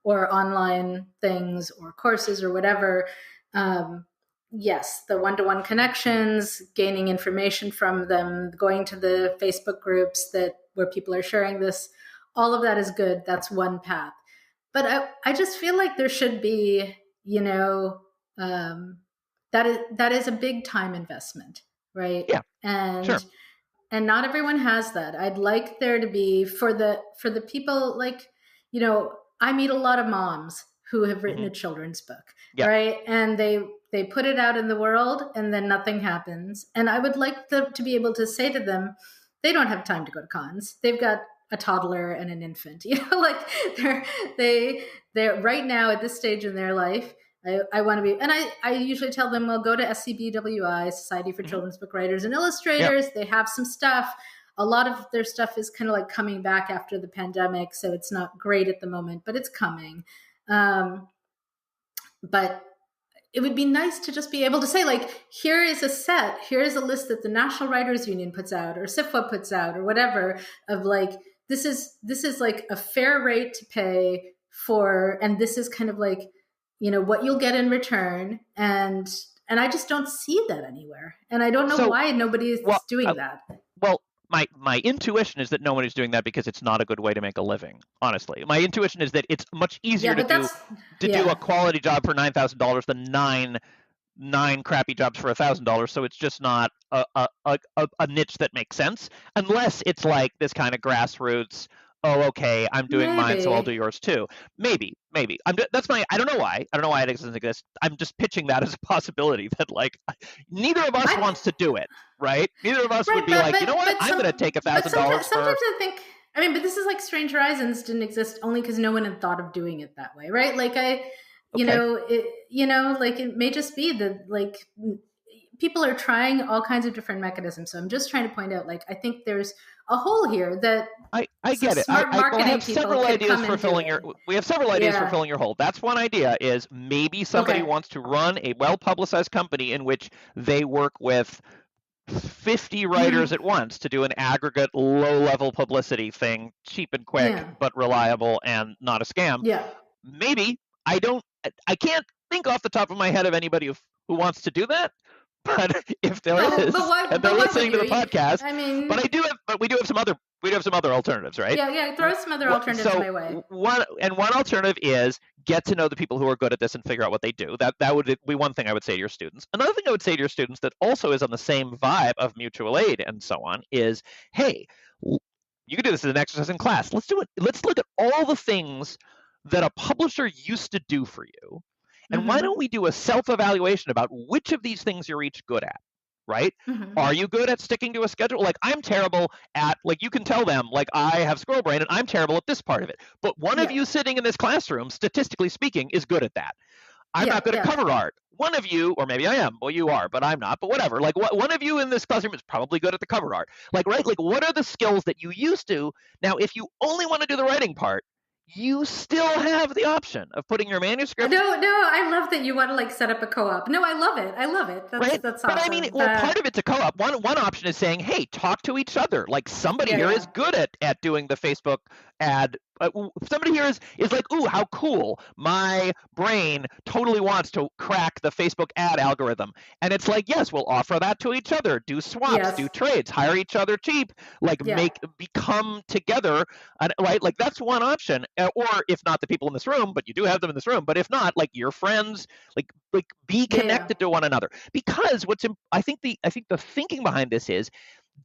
online things or courses or whatever, yes, the one-to-one connections, gaining information from them, going to the Facebook groups where people are sharing this, all of that is good. That's one path. But I just feel like there should be, that is a big time investment, right? Yeah, sure. And not everyone has that. I'd like there to be for the people I meet a lot of moms who have written a children's book, right? And they put it out in the world and then nothing happens. And I would like to be able to say to them, they don't have time to go to cons. They've got a toddler and an infant, they're right now at this stage in their life. I want to be, and I usually tell them, well, go to SCBWI, Society for Children's Book Writers and Illustrators. They have some stuff. A lot of their stuff is kind of coming back after the pandemic, so it's not great at the moment, but it's coming. But it would be nice to just be able to say, here is a set, here is a list that the National Writers Union puts out or SIFWA puts out or whatever of this is a fair rate to pay for, and this is kind of what you'll get in return. And I just don't see that anywhere. And I don't know why nobody is doing that. Well, my intuition is that no one is doing that because it's not a good way to make a living. Honestly, my intuition is that it's much easier to do a quality job for $9,000 than nine crappy jobs for $1,000. So it's just not a niche that makes sense, unless it's this kind of grassroots. Oh, okay, I'm doing mine, so I'll do yours too. Maybe. I don't know why. I don't know why it doesn't exist. I'm just pitching that as a possibility that neither of us wants to do it, right? Neither of us would be you know what? I'm going to take $1,000. Sometimes I think, but this is Strange Horizons didn't exist only because no one had thought of doing it that way, right? It may just be that people are trying all kinds of different mechanisms. So I'm just trying to point out, I think there's a hole here that I get it. We have several ideas for filling your hole. That's one idea, is maybe somebody wants to run a well-publicized company in which they work with 50 writers at once to do an aggregate low-level publicity thing, cheap and quick, but reliable and not a scam. Yeah. Maybe. I can't think off the top of my head of anybody who wants to do that, But if there is, and they're listening to the podcast, I mean, but we do have some other alternatives, right? Yeah, throw some other alternatives my way. One alternative is get to know the people who are good at this and figure out what they do. That would be one thing I would say to your students. Another thing I would say to your students that also is on the same vibe of mutual aid and so on is, hey, you can do this as an exercise in class. Let's do it. Let's look at all the things that a publisher used to do for you. And why don't we do a self-evaluation about which of these things you're each good at, right? Are you good at sticking to a schedule? Like, I'm terrible at, like, you can tell them, like, I have squirrel brain and I'm terrible at this part of it. But one of you sitting in this classroom, statistically speaking, is good at that. I'm not good at cover art. One of you, or maybe I am, well, you are, but I'm not, but whatever. Like, one of you in this classroom is probably good at the cover art. Like, right? Like, what are the skills that you used to? Now, if you only want to do the writing part, you still have the option of putting your manuscript. No, I love that you want to, like, set up a co-op. No, I love it. That's awesome. But I mean, well, part of it's a co-op. One option is saying, hey, talk to each other. Like, somebody here is good at doing the Facebook ad. Somebody here is like, ooh, how cool. My brain totally wants to crack the Facebook ad algorithm. And it's like, yes, we'll offer that to each other. Do swaps, do trades, hire each other cheap, like become together, right? Like, that's one option. Or if not the people in this room, but you do have them in this room, but if not, like, your friends, like be connected to one another. Because I think the thinking behind this is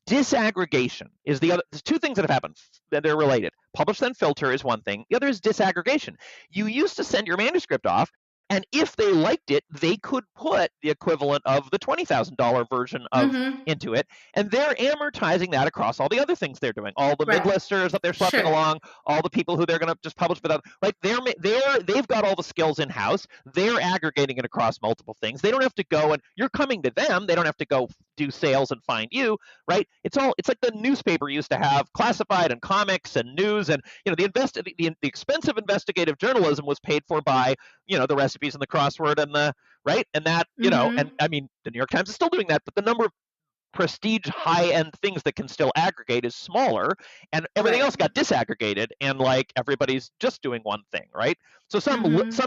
disaggregation is the other. There's two things that have happened that are related. Publish then filter is one thing. The other is disaggregation. You used to send your manuscript off, and if they liked it, they could put the equivalent of the $20,000 version of into it, and they're amortizing that across all the other things they're doing, all the mid-listers that they're schlepping along, all the people who they're going to just publish without. Like, they've got all the skills in house. They're aggregating it across multiple things. They don't have to go, and you're coming to them. They don't have to go do sales and find you, right? It's like the newspaper used to have classified and comics and news, and the expensive investigative journalism was paid for by the recipes and the crossword and the right, and that and I mean, the New York Times is still doing that, but the number of prestige high-end things that can still aggregate is smaller, and everything else got disaggregated, and like everybody's just doing one thing, right? So some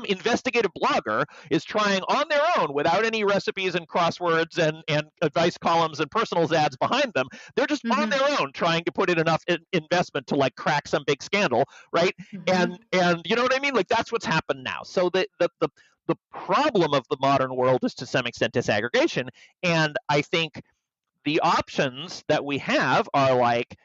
investigative blogger is trying on their own without any recipes and crosswords and advice columns and personals ads behind them. They're just on their own trying to put in enough investment to, like, crack some big scandal, right? And you know what I mean? Like, that's what's happened now. So the problem of the modern world is to some extent disaggregation, and I think the options that we have are like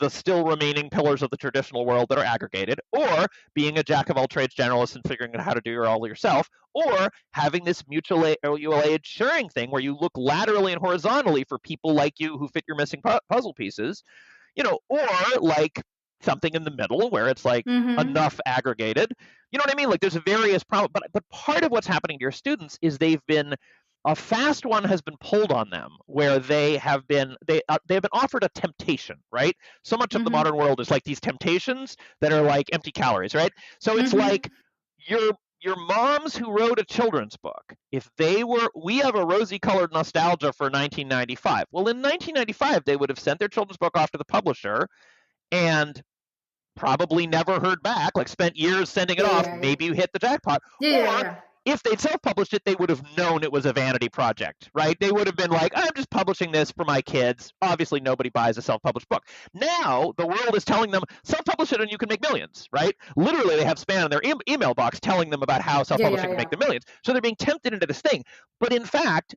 the still remaining pillars of the traditional world that are aggregated, or being a jack of all trades generalist and figuring out how to do it all yourself, or having this mutual aid sharing thing where you look laterally and horizontally for people like you who fit your missing puzzle pieces, or like something in the middle where it's like enough aggregated. You know what I mean? Like, there's various problems, but part of what's happening to your students is a fast one has been pulled on them where they've been offered a temptation, right? So much of the modern world is like these temptations that are like empty calories, right? So it's like your moms who wrote a children's book, we have a rosy-colored nostalgia for 1995. Well, in 1995, they would have sent their children's book off to the publisher and probably never heard back, like spent years sending it off, maybe you hit the jackpot. If they'd self-published it, they would have known it was a vanity project, right? They would have been like, I'm just publishing this for my kids. Obviously, nobody buys a self-published book. Now, the world is telling them, self-publish it and you can make millions, right? Literally, they have spam in their email box telling them about how self-publishing can make them millions. So they're being tempted into this thing. But in fact,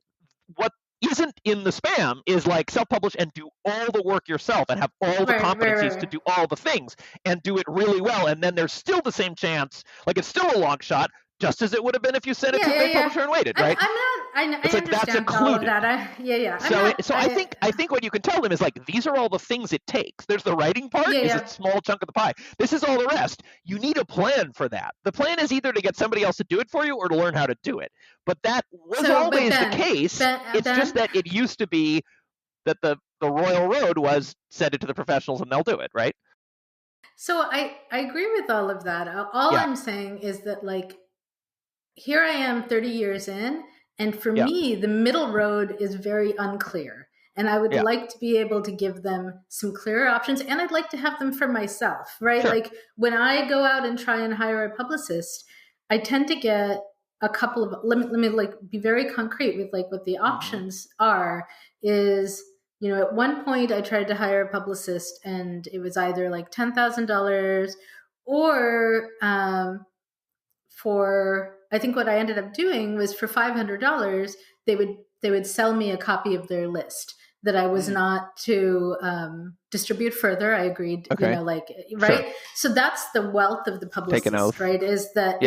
what isn't in the spam is like self-publish and do all the work yourself and have all the competencies to do all the things and do it really well. And then there's still the same chance, like it's still a long shot, just as it would have been if you sent it to a big publisher and waited, right? I understand that's all of that. I think what you can tell them is like, these are all the things it takes. There's the writing part, is a small chunk of the pie. This is all the rest. You need a plan for that. The plan is either to get somebody else to do it for you or to learn how to do it. But that was always the case. It's just that it used to be that the royal road was send it to the professionals and they'll do it, right? So I agree with all of that. All I'm saying is that, like, here I am 30 years in, and for me, the middle road is very unclear. And I would like to be able to give them some clearer options, and I'd like to have them for myself, right? Like, when I go out and try and hire a publicist, I tend to get a couple of, let me like be very concrete with like what the options are is, you know, at one point I tried to hire a publicist and it was either like $10,000 or for, I think what I ended up doing was for $500, they would sell me a copy of their list that I was not to distribute further. I agreed, you know, like, right. Sure. So that's the wealth of the publicist, right? Is that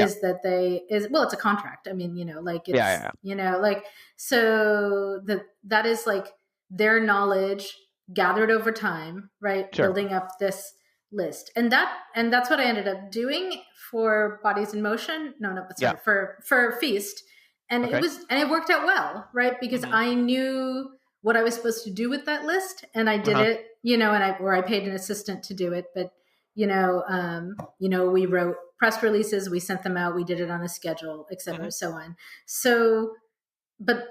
well, it's a contract. I mean, you know, like it's, you know, like, so that is like their knowledge gathered over time, right? Sure. Building up this list. And that's what I ended up doing for Bodies in Motion. Sorry, for Feast. And it worked out well, right? Because I knew what I was supposed to do with that list, and I did it, you know, and I paid an assistant to do it, but you know, we wrote press releases, we sent them out, we did it on a schedule, et cetera, so on. So, but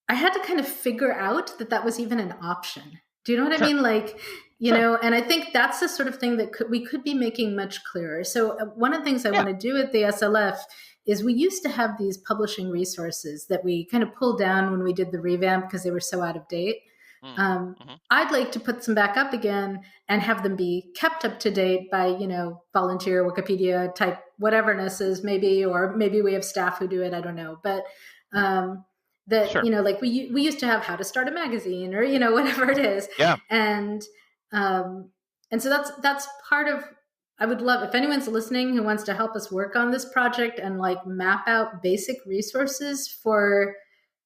I had to kind of figure out that was even an option. Do you know what I mean? Like, you know, and I think that's the sort of thing that we could be making much clearer. So one of the things I want to do at the SLF is we used to have these publishing resources that we kind of pulled down when we did the revamp because they were so out of date. I'd like to put them back up again and have them be kept up to date by, you know, volunteer Wikipedia type whatevernesses maybe, or maybe we have staff who do it. I don't know. But you know, like we used to have How to Start a Magazine or, you know, whatever it is. Yeah. And so that's part of, I would love, if anyone's listening who wants to help us work on this project and like map out basic resources for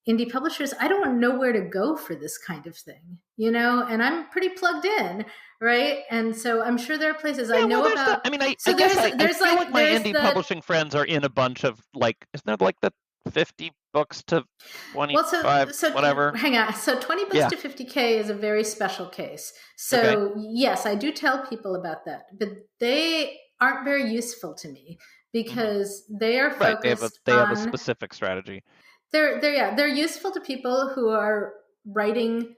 indie publishers. I don't know where to go for this kind of thing, you know, and I'm pretty plugged in, right? And so I'm sure there are places I know about. I feel like my indie publishing friends are in a bunch of like, isn't there like the 50 books to 25, whatever. Hang on. So 20 books to 50K is a very special case. So yes, I do tell people about that, but they aren't very useful to me because they are focused They have a specific strategy. They're useful to people who are writing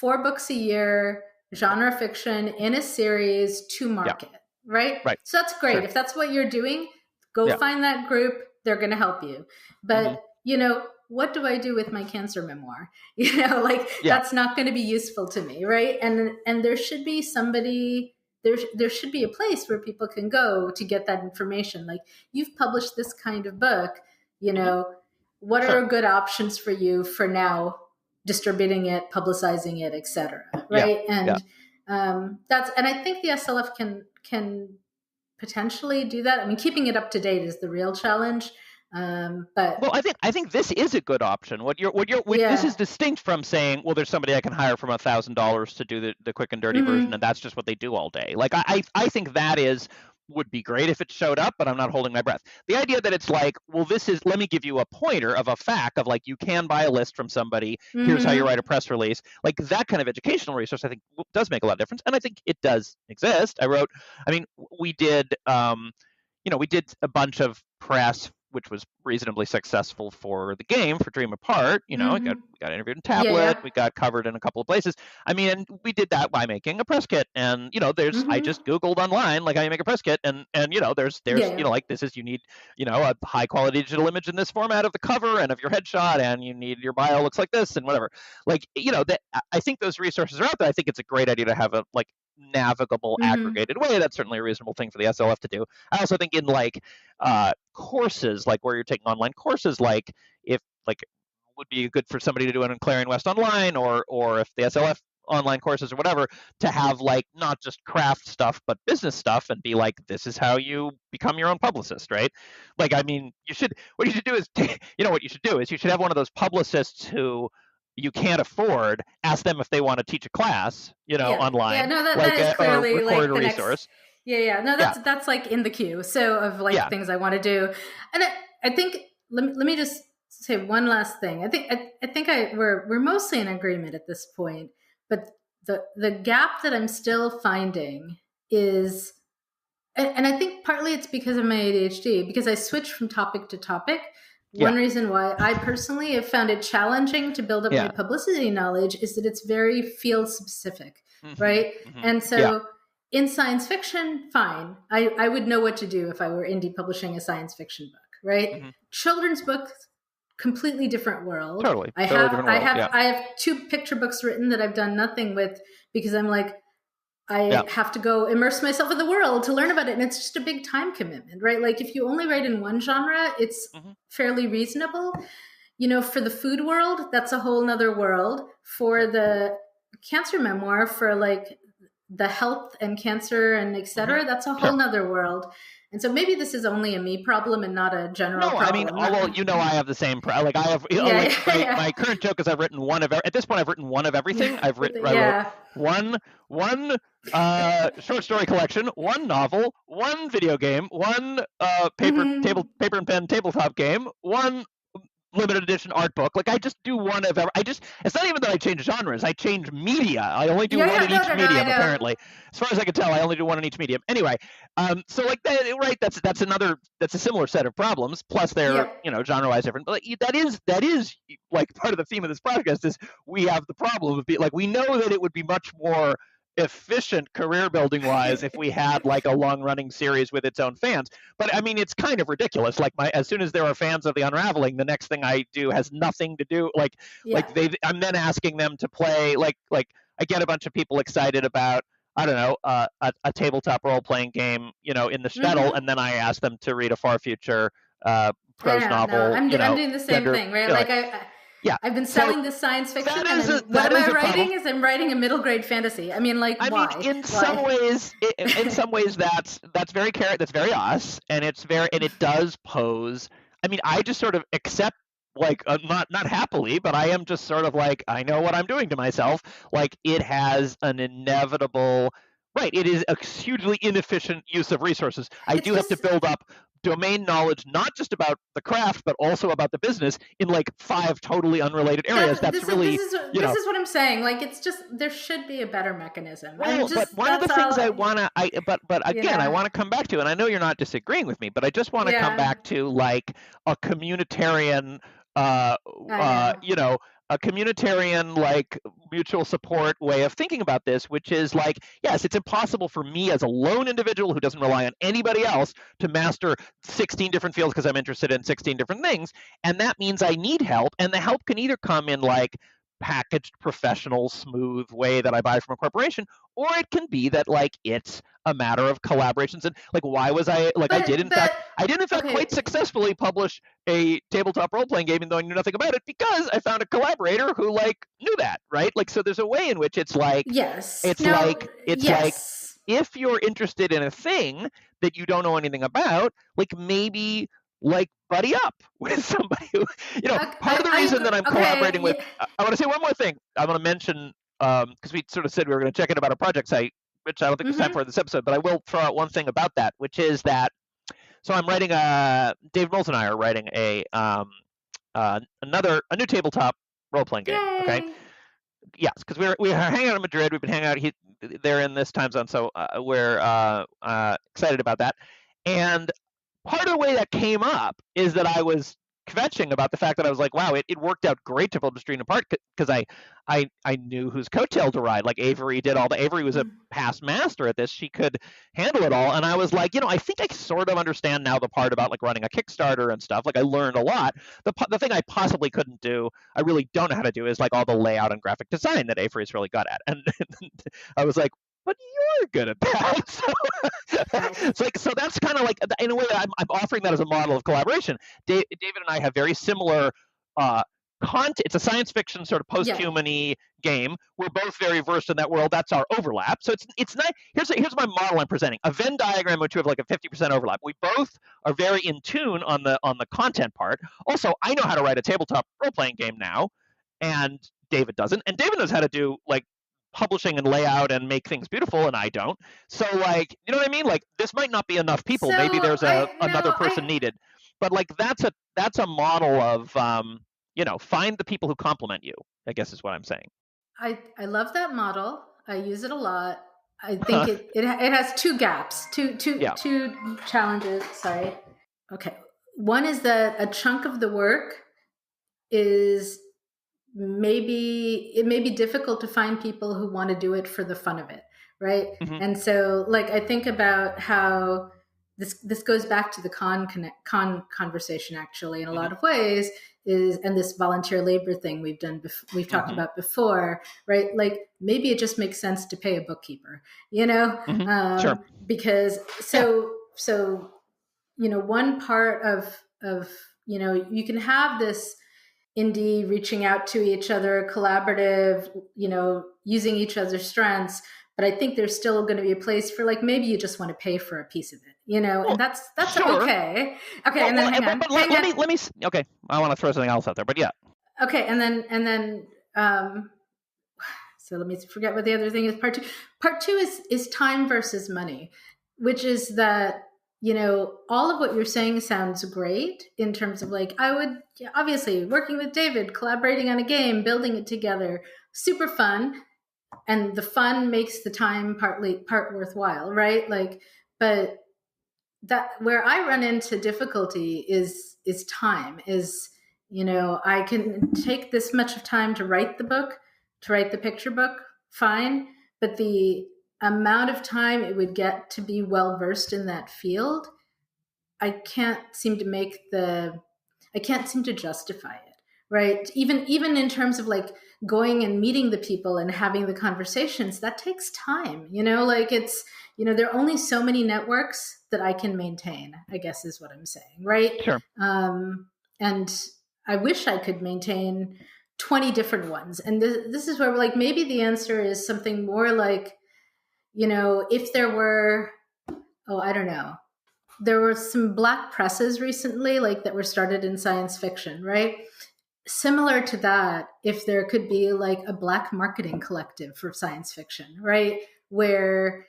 4 books a year, genre fiction in a series to market, right? So that's great. Sure. If that's what you're doing, go find that group. They're going to help you. But, you know, what do I do with my cancer memoir? You know, like that's not going to be useful to me, right? And there should be somebody, there should be a place where people can go to get that information. Like, you've published this kind of book, you know, what are good options for you for now, distributing it, publicizing it, et cetera, right? And and I think the SLF can potentially do that. I mean, keeping it up to date is the real challenge. But well, I think this is a good option. This is distinct from saying, well, there's somebody I can hire from $1,000 to do the quick and dirty version, and that's just what they do all day. Like I think that would be great if it showed up, but I'm not holding my breath. The idea that it's like, well, let me give you a pointer of a fact of like, you can buy a list from somebody. Here's how you write a press release. Like that kind of educational resource, I think does make a lot of difference. And I think it does exist. We did, we did a bunch of press, which was reasonably successful for the game, for Dream Apart. You know, we got interviewed in Tablet, we got covered in a couple of places. I mean, and we did that by making a press kit. And, you know, I just Googled online, like, how you make a press kit. And you know, there's you know, like, you need, you know, a high quality digital image in this format of the cover and of your headshot, and you need your bio looks like this and whatever. Like, you know, I think those resources are out there. I think it's a great idea to have a, like, navigable, aggregated way. That's certainly a reasonable thing for the SLF to do. I also think in like courses, like where you're taking online courses, like if like would be good for somebody to do it in Clarion West Online, or if the SLF online courses or whatever, to have like not just craft stuff but business stuff, and be like, this is how you become your own publicist, right? Like, I mean, what you should do is you should have one of those publicists who you can't afford, ask them if they want to teach a class, you know, online. Yeah, no, that is clearly like the resource. No, that's like in the queue. So of like things I want to do. And I think, let me just say one last thing. I think we're mostly in agreement at this point, but the gap that I'm still finding is, and I think partly it's because of my ADHD, because I switch from topic to topic. One reason why I personally have found it challenging to build up my publicity knowledge is that it's very field specific, right? And so in science fiction, fine. I would know what to do if I were indie publishing a science fiction book, right? Mm-hmm. Children's books, completely different world. Totally. I have 2 picture books written that I've done nothing with because I'm like, I have to go immerse myself in the world to learn about it. And it's just a big time commitment, right? Like if you only write in one genre, it's fairly reasonable. You know, for the food world, that's a whole nother world. For the cancer memoir, for like the health and cancer and et cetera, that's a whole nother world. And so maybe this is only a me problem and not a general problem. I mean, I have the same like I have my current joke is I've written one of at this point I've written one of everything. I've written one short story collection, one novel, one video game, one paper and pen tabletop game, one limited edition art book. Like I just do one of every. It's not even that I change genres. I change media. I only do one in each medium. Apparently, as far as I can tell, I only do one in each medium. Anyway, so like that, right? That's a similar set of problems. Plus, they're genre-wise different. But that is like part of the theme of this podcast is we have the problem of being like we know that it would be much more efficient career building wise if we had like a long running series with its own fans, but I mean it's kind of ridiculous. Like as soon as there are fans of the Unraveling, the next thing I do has nothing to do I'm then asking them to play like I get a bunch of people excited about I don't know a tabletop role playing game in the shtetl, and then I ask them to read a far future prose novel. No. I'm doing the same thing, right? I've been selling this science fiction, and what am I writing? Is I'm writing a middle grade fantasy. I mean, like, why? In some ways, that's very that's very us, and it does pose. I mean, I just sort of accept, like, not happily, but I am just sort of like, I know what I'm doing to myself. Like, it has an inevitable. Right, it is a hugely inefficient use of resources. I do have to build up domain knowledge, not just about the craft, but also about the business in like 5 totally unrelated areas. This is what I'm saying. Like, it's just, there should be a better mechanism. Well, but one of the things I want to, I want to come back to, and I know you're not disagreeing with me, but I just want to come back to like a communitarian, a communitarian, like, mutual support way of thinking about this, which is like, yes, it's impossible for me as a lone individual who doesn't rely on anybody else to master 16 different fields because I'm interested in 16 different things. And that means I need help. And the help can either come in like packaged, professional, smooth way that I buy from a corporation, or it can be that like it's a matter of collaborations. And like, why was I like, I did in fact quite successfully publish a tabletop role-playing game, even though I knew nothing about it, because I found a collaborator who like knew that, right? Like, so there's a way in which it's like, like if you're interested in a thing that you don't know anything about, like maybe like buddy up with somebody who, part of the reason that I'm collaborating with, I want to say one more thing. I want to mention, because we sort of said we were going to check in about a project site, which I don't think there's time for this episode, but I will throw out one thing about that, which is that, so I'm writing Dave Knowles and I are writing a new tabletop role-playing game. Yay. Okay. Yes, because we're hanging out in Madrid. We've been hanging out there in this time zone, so we're excited about that. And part of the way that came up is that I was kvetching about the fact that I was like, wow, it worked out great to publish Dream Apart because I knew whose coattail to ride. Like Avery did all the. Avery was a past master at this. She could handle it all. And I was like, I think I sort of understand now the part about like running a Kickstarter and stuff. Like I learned a lot. The thing I possibly couldn't do, I really don't know how to do, is like all the layout and graphic design that Avery's really good at. And I was like, but you're good at that. So that's kind of like, in a way, I'm offering that as a model of collaboration. David and I have very similar content. It's a science fiction sort of post-human-y game. We're both very versed in that world. That's our overlap. So it's not. Here's my model I'm presenting: a Venn diagram which we have like a 50% overlap. We both are very in tune on the content part. Also, I know how to write a tabletop role-playing game now, and David doesn't. And David knows how to do like publishing and layout and make things beautiful, and I don't. So like, you know what I mean? Like, this might not be enough people. So maybe there's another person needed. But like, that's a model of find the people who complement you, I guess is what I'm saying. I love that model. I use it a lot. I think it has 2 gaps, two challenges. Sorry. Okay. One is that a chunk of the work is it may be difficult to find people who want to do it for the fun of it, right? And so like, I think about how this goes back to the con conversation actually in a lot of ways, is, and this volunteer labor thing we've talked about before, right? Like maybe it just makes sense to pay a bookkeeper, Sure. Because so one part of you can have this indie reaching out to each other, collaborative, using each other's strengths. But I think there's still going to be a place for like, maybe you just want to pay for a piece of it, and that's sure. okay. Okay. And then let me, okay. I want to throw something else out there, but yeah. Okay. And then, so let me forget what the other thing is. Part two is time versus money, which is that, all of what you're saying sounds great in terms of like, I would obviously working with David, collaborating on a game, building it together, super fun. And the fun makes the time part worthwhile, right? Like, but that where I run into difficulty is time. I can take this much of time to write the book, to write the picture book, fine, but the amount of time it would get to be well versed in that field, I can't seem to justify it, right? Even in terms of like going and meeting the people and having the conversations, that takes time, like it's, there are only so many networks that I can maintain, I guess is what I'm saying, right? Sure. And I wish I could maintain 20 different ones. And this is where like maybe the answer is something more like, if there were, I don't know, there were some Black presses recently, like that were started in science fiction, right? Similar to that, if there could be like a Black marketing collective for science fiction, right? Where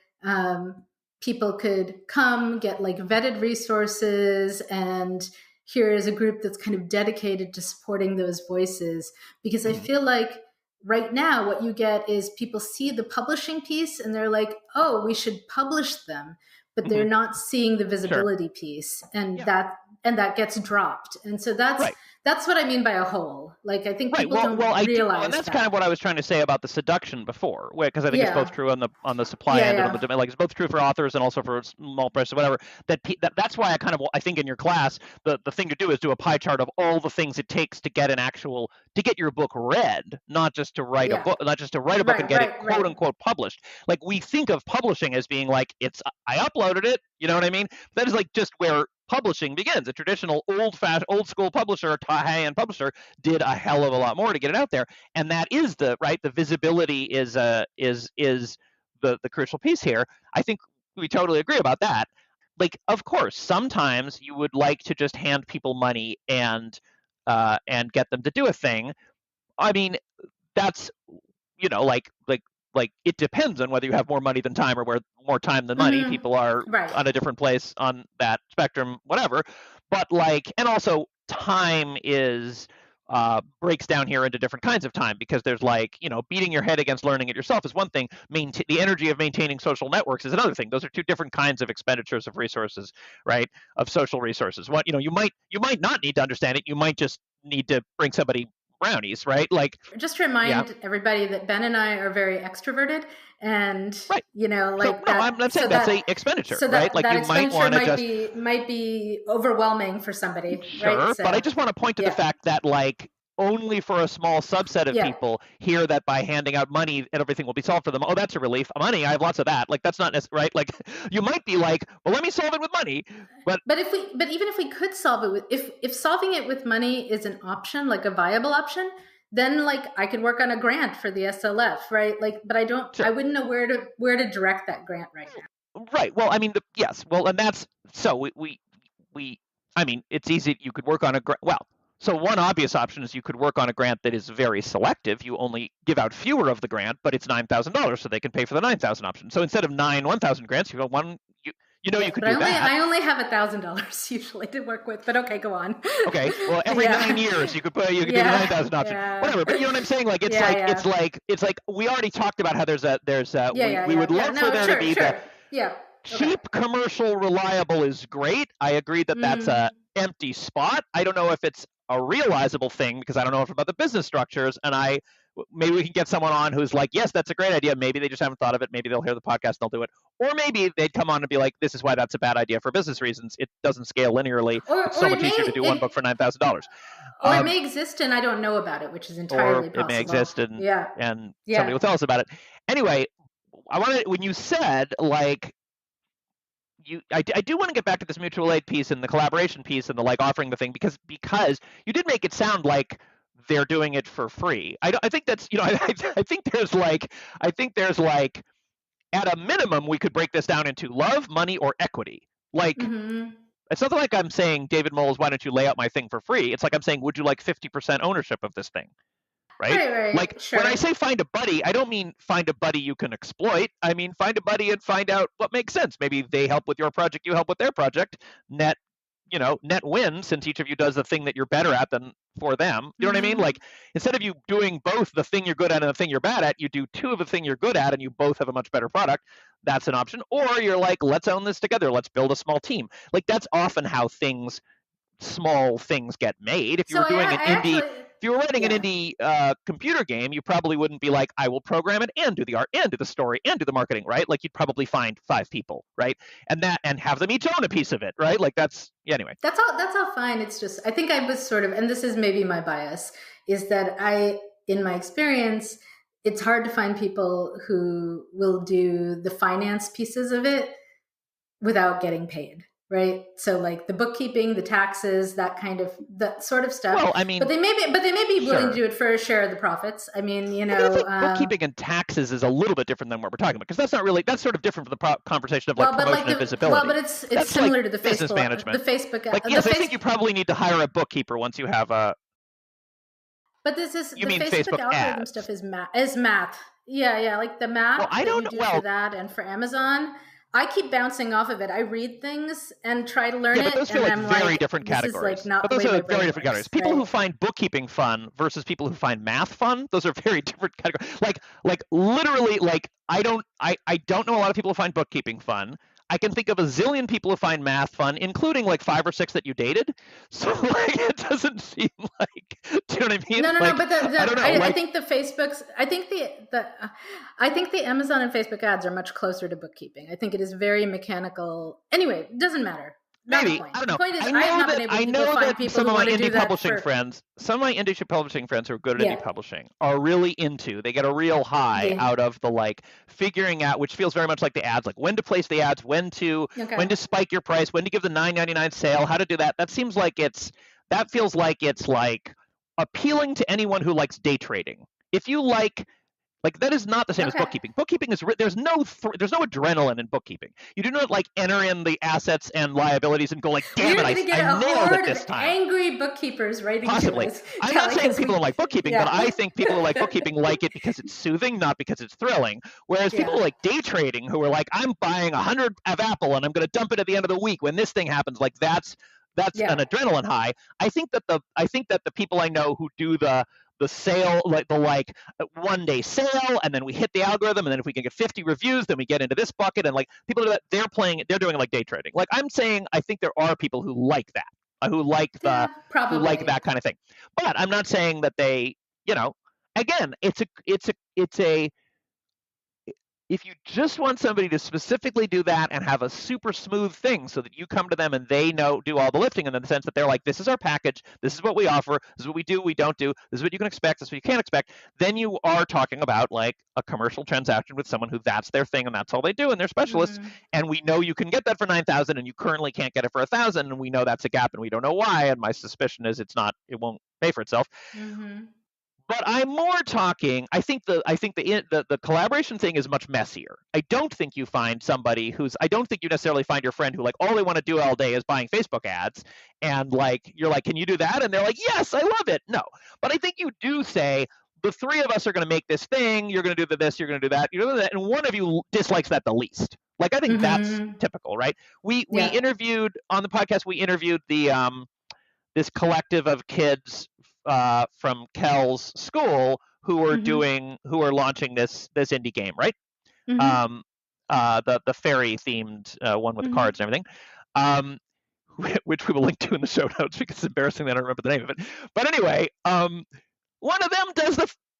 people could come, get like vetted resources, and here is a group that's kind of dedicated to supporting those voices. Because I feel like right now what you get is people see the publishing piece and they're like, oh, we should publish them, but they're not seeing the visibility piece, and that gets dropped. And so that's what I mean by a hole. Like, I think people don't realize and that's kind of what I was trying to say about the seduction before, because I think it's both true on the supply end and on the demand. Like, it's both true for authors and also for small press or whatever. That's why I think in your class the thing to do is do a pie chart of all the things it takes to get your book read, not just to write a book, and get it quote unquote published. Like, we think of publishing as being like, I uploaded it, you know what I mean? That is like just where publishing begins. A traditional old school publisher, high-end publisher, did a hell of a lot more to get it out there, and that is the visibility is the crucial piece here. I think we totally agree about that. Like, of course, sometimes you would like to just hand people money and get them to do a thing. I mean, that's like it depends on whether you have more money than time, or where more time than money. People are on a different place on that spectrum, whatever. But like, and also time is breaks down here into different kinds of time, because there's like, beating your head against learning it yourself is one thing. The energy of maintaining social networks is another thing. Those are two different kinds of expenditures of resources, right? Of social resources. What you might not need to understand it. You might just need to bring somebody brownies, right? Like, just to remind everybody that Ben and I are very extroverted, and like that. I'm saying that's an expenditure, so right? Like, that you might want to might be overwhelming for somebody, sure, right? But I just want to point to the fact that like, only for a small subset of people hear that by handing out money everything will be solved for them. Oh, that's a relief. Money, I have lots of that. Like, that's not right. Like, you might be like, well, let me solve it with money. But even if we could solve it with, if solving it with money is an option, like a viable option, then like I could work on a grant for the SLF, right? Like, but I wouldn't know where to direct that grant right now. Right. Well, I mean, yes. Well, and that's so we I mean, it's easy. You could work on a grant. Well, so one obvious option is you could work on a grant that is very selective. You only give out fewer of the grant, but it's $9,000, so they can pay for the 9,000 option. So instead of 1,000 grants, you go one. You could do that. I only have $1,000 usually to work with, but okay, go on. Okay, well, every 9 years you could do the 9,000 option, whatever. But you know what I'm saying? Like, it's like we already talked about how we would love for there to be the cheap, commercial, reliable is great. I agree that that's a empty spot. I don't know if it's a realizable thing, because I don't know about the business structures, and I maybe we can get someone on who's like, yes, that's a great idea. Maybe they just haven't thought of it. Maybe they'll hear the podcast and they'll do it. Or maybe they'd come on and be like, this is why that's a bad idea for business reasons. It doesn't scale linearly. It's so much easier to do one book for $9,000. Or it may exist and I don't know about it, which is entirely possible. Or it may exist and somebody will tell us about it. Anyway, when you said like, I do want to get back to this mutual aid piece and the collaboration piece and the like offering the thing because you did make it sound like they're doing it for free. I think that's I think there's like at a minimum we could break this down into love, money, or equity. Like it's not like I'm saying, David Moles, why don't you lay out my thing for free? It's like I'm saying, would you like 50% ownership of this thing? Right? Like when I say find a buddy, I don't mean find a buddy you can exploit. I mean find a buddy and find out what makes sense. Maybe they help with your project, you help with their project. Net win, since each of you does the thing that you're better at than for them. You know what I mean? Like instead of you doing both the thing you're good at and the thing you're bad at, you do two of the thing you're good at and you both have a much better product. That's an option. Or you're like, let's own this together. Let's build a small team. Like that's often how small things get made. If you were doing if you were writing an indie computer game, you probably wouldn't be like, I will program it and do the art and do the story and do the marketing, right? Like you'd probably find 5 people, right? And have them each own a piece of it, right? Like anyway. That's all fine. It's just, I think I was sort of, and this is maybe my bias, is that in my experience, it's hard to find people who will do the finance pieces of it without getting paid. Right. So like the bookkeeping, the taxes, that sort of stuff. Well, I mean, but they may be willing to do it for a share of the profits. I mean, bookkeeping and taxes is a little bit different than what we're talking about because that's sort of different from the conversation of like promotion and visibility. Well, but it's similar like to the business management. The Facebook. Like, yes, I think you probably need to hire a bookkeeper once you have a. But the Facebook algorithm stuff is math. Yeah, like the math. Well, I don't know for that and for Amazon. I keep bouncing off of it. I read things and try to learn it. But those feel like very different categories. But those are very different categories. People who find bookkeeping fun versus people who find math fun, those are very different categories. Like literally, like I don't know a lot of people who find bookkeeping fun. I can think of a zillion people who find math fun, including like 5 or 6 that you dated. So like it doesn't seem like, do you know what I mean? No. But I don't know. I think the Facebook's. I think the Amazon and Facebook ads are much closer to bookkeeping. I think it is very mechanical. Anyway, it doesn't matter. Maybe. I don't know. The point is, I know that some of my indie publishing friends who are good at indie publishing are really they get a real high out of the like figuring out, which feels very much like the ads, like when to place the ads, when to spike your price, when to give the $9.99 sale, how to do that. That feels like it's like appealing to anyone who likes day trading. If you like that is not the same as bookkeeping. Bookkeeping is there's no adrenaline in bookkeeping. You do not like enter in the assets and liabilities and go like, damn it, I nailed it this time. Angry bookkeepers writing possibly. To us. I'm not saying people who like bookkeeping, but I think people who like bookkeeping like it because it's soothing, not because it's thrilling. Whereas people who like day trading, who are like, I'm buying 100 of Apple and I'm going to dump it at the end of the week when this thing happens, like that's an adrenaline high. I think that the people I know who do the sale, like the 1 day sale, and then we hit the algorithm, and then if we can get 50 reviews, then we get into this bucket, and like people do that, they're doing it like day trading. Like I'm saying, I think there are people who like that, who like that kind of thing. But I'm not saying that they, again, it's a if you just want somebody to specifically do that and have a super smooth thing so that you come to them and they do all the lifting in the sense that they're like, this is our package, this is what we offer, this is what we do, we don't do, this is what you can expect, this is what you can't expect, then you are talking about like a commercial transaction with someone who that's their thing and that's all they do and they're specialists. And we know you can get that for $9,000 and you currently can't get it for $1,000 and we know that's a gap and we don't know why. And my suspicion is it won't pay for itself. But I'm more talking. I think the collaboration thing is much messier. I don't think you find somebody I don't think you necessarily find your friend who like all they want to do all day is buying Facebook ads, and like you're like, can you do that? And they're like, yes, I love it. No, but I think you do say the 3 of us are going to make this thing. You're going to do this. You're going to do that. You're going to do that, and one of you dislikes that the least. Like I think that's typical, right? We interviewed on the podcast. We interviewed the this collective of kids from Kell's school who are launching this indie game, right? The fairy themed one with cards and everything, which we will link to in the show notes because it's embarrassing that I don't remember the name of it. But anyway, one of them does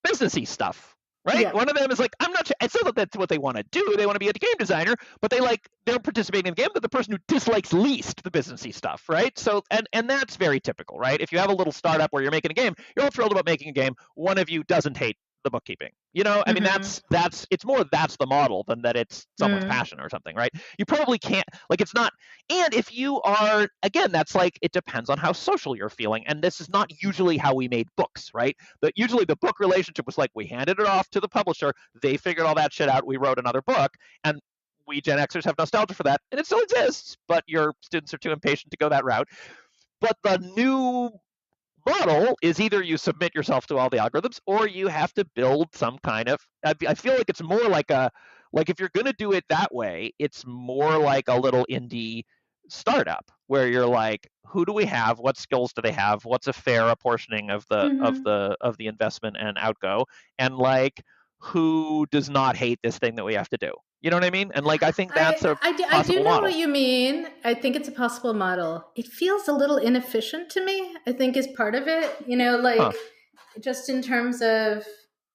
businessy stuff, right? Yeah. One of them is like, I'm not sure. It's not that that's what they want to do. They want to be a game designer, but they're participating in the game, but the person who dislikes least the businessy stuff, right? So, and that's very typical, right? If you have a little startup where you're making a game, you're all thrilled about making a game. One of you doesn't hate the bookkeeping. I mean, that's it's more that's the model than that it's someone's passion or something, right? You probably can't, it's not. And if you are, again, that's it depends on how social you're feeling. And this is not usually how we made books, right? But usually the book relationship was we handed it off to the publisher, they figured all that shit out, we wrote another book, and we Gen Xers have nostalgia for that, and it still exists, but your students are too impatient to go that route. But the new model is either you submit yourself to all the algorithms or you have to build some kind of, I feel like it's more if you're going to do it that way, it's more like a little indie startup where you're who do we have, what skills do they have, what's a fair apportioning of the investment and outgo, and who does not hate this thing that we have to do. You know what I mean? And I think that's I do know what you mean. I think it's a possible model. It feels a little inefficient to me, I think, is part of it. Just in terms of,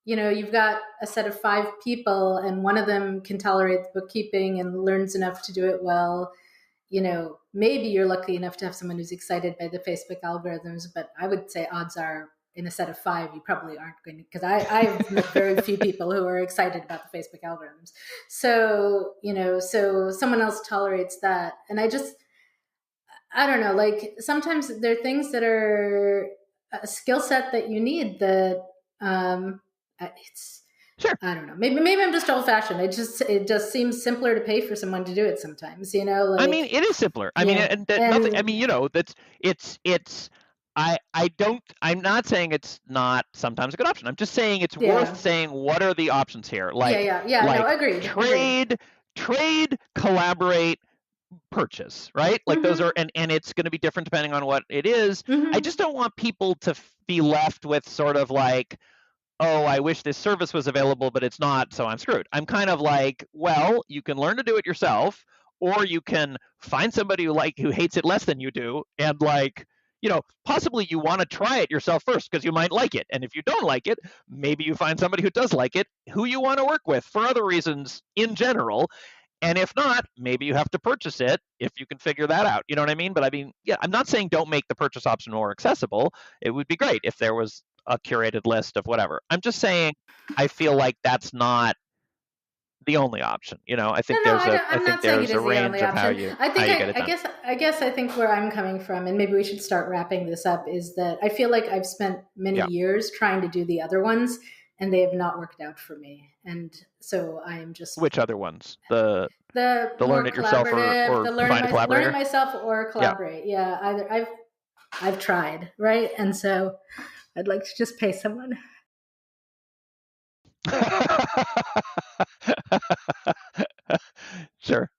you've got a set of 5 people and one of them can tolerate the bookkeeping and learns enough to do it well. Maybe you're lucky enough to have someone who's excited by the Facebook algorithms, but I would say odds are in a set of 5, you probably aren't going to, because I've met very few people who are excited about the Facebook algorithms. So, so someone else tolerates that. And I don't know, sometimes there are things that are a skill set that you need that it's, sure. I don't know. Maybe I'm just old fashioned. It just seems simpler to pay for someone to do it sometimes, I mean, it is simpler. I mean, nothing, I mean, I'm not saying it's not sometimes a good option. I'm just saying it's worth saying what are the options here. No, agreed. Trade, collaborate, purchase, right? Those are, and it's going to be different depending on what it is. I just don't want people to be left with sort of oh, I wish this service was available, but it's not, so I'm screwed. I'm kind of well, you can learn to do it yourself, or you can find somebody who hates it less than you do, and possibly you want to try it yourself first because you might like it. And if you don't like it, maybe you find somebody who does like it, who you want to work with for other reasons in general. And if not, maybe you have to purchase it if you can figure that out. You know what I mean? But I mean, yeah, I'm not saying don't make the purchase option more accessible. It would be great if there was a curated list of whatever. I'm just saying I feel like that's not the only option. I think there's a range of how you get it done. I guess I think where I'm coming from, and maybe we should start wrapping this up, is that I feel like I've spent many years trying to do the other ones and they have not worked out for me. And so I am just... Which other ones? The learn it yourself or find a collaborator? Learn it myself or collaborate. Yeah. Either I've tried, right? And so I'd like to just pay someone. Sure.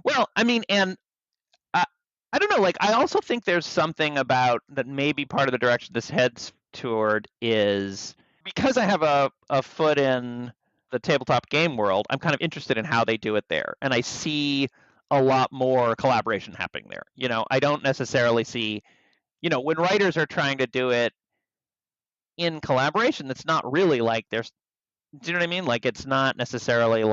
Well, I mean, and I don't know, I also think there's something about that maybe part of the direction this heads toward is because I have a foot in the tabletop game world, I'm kind of interested in how they do it there. And I see a lot more collaboration happening there. I don't necessarily see, when writers are trying to do it in collaboration, that's not really there's, do you know what I mean? It's not necessarily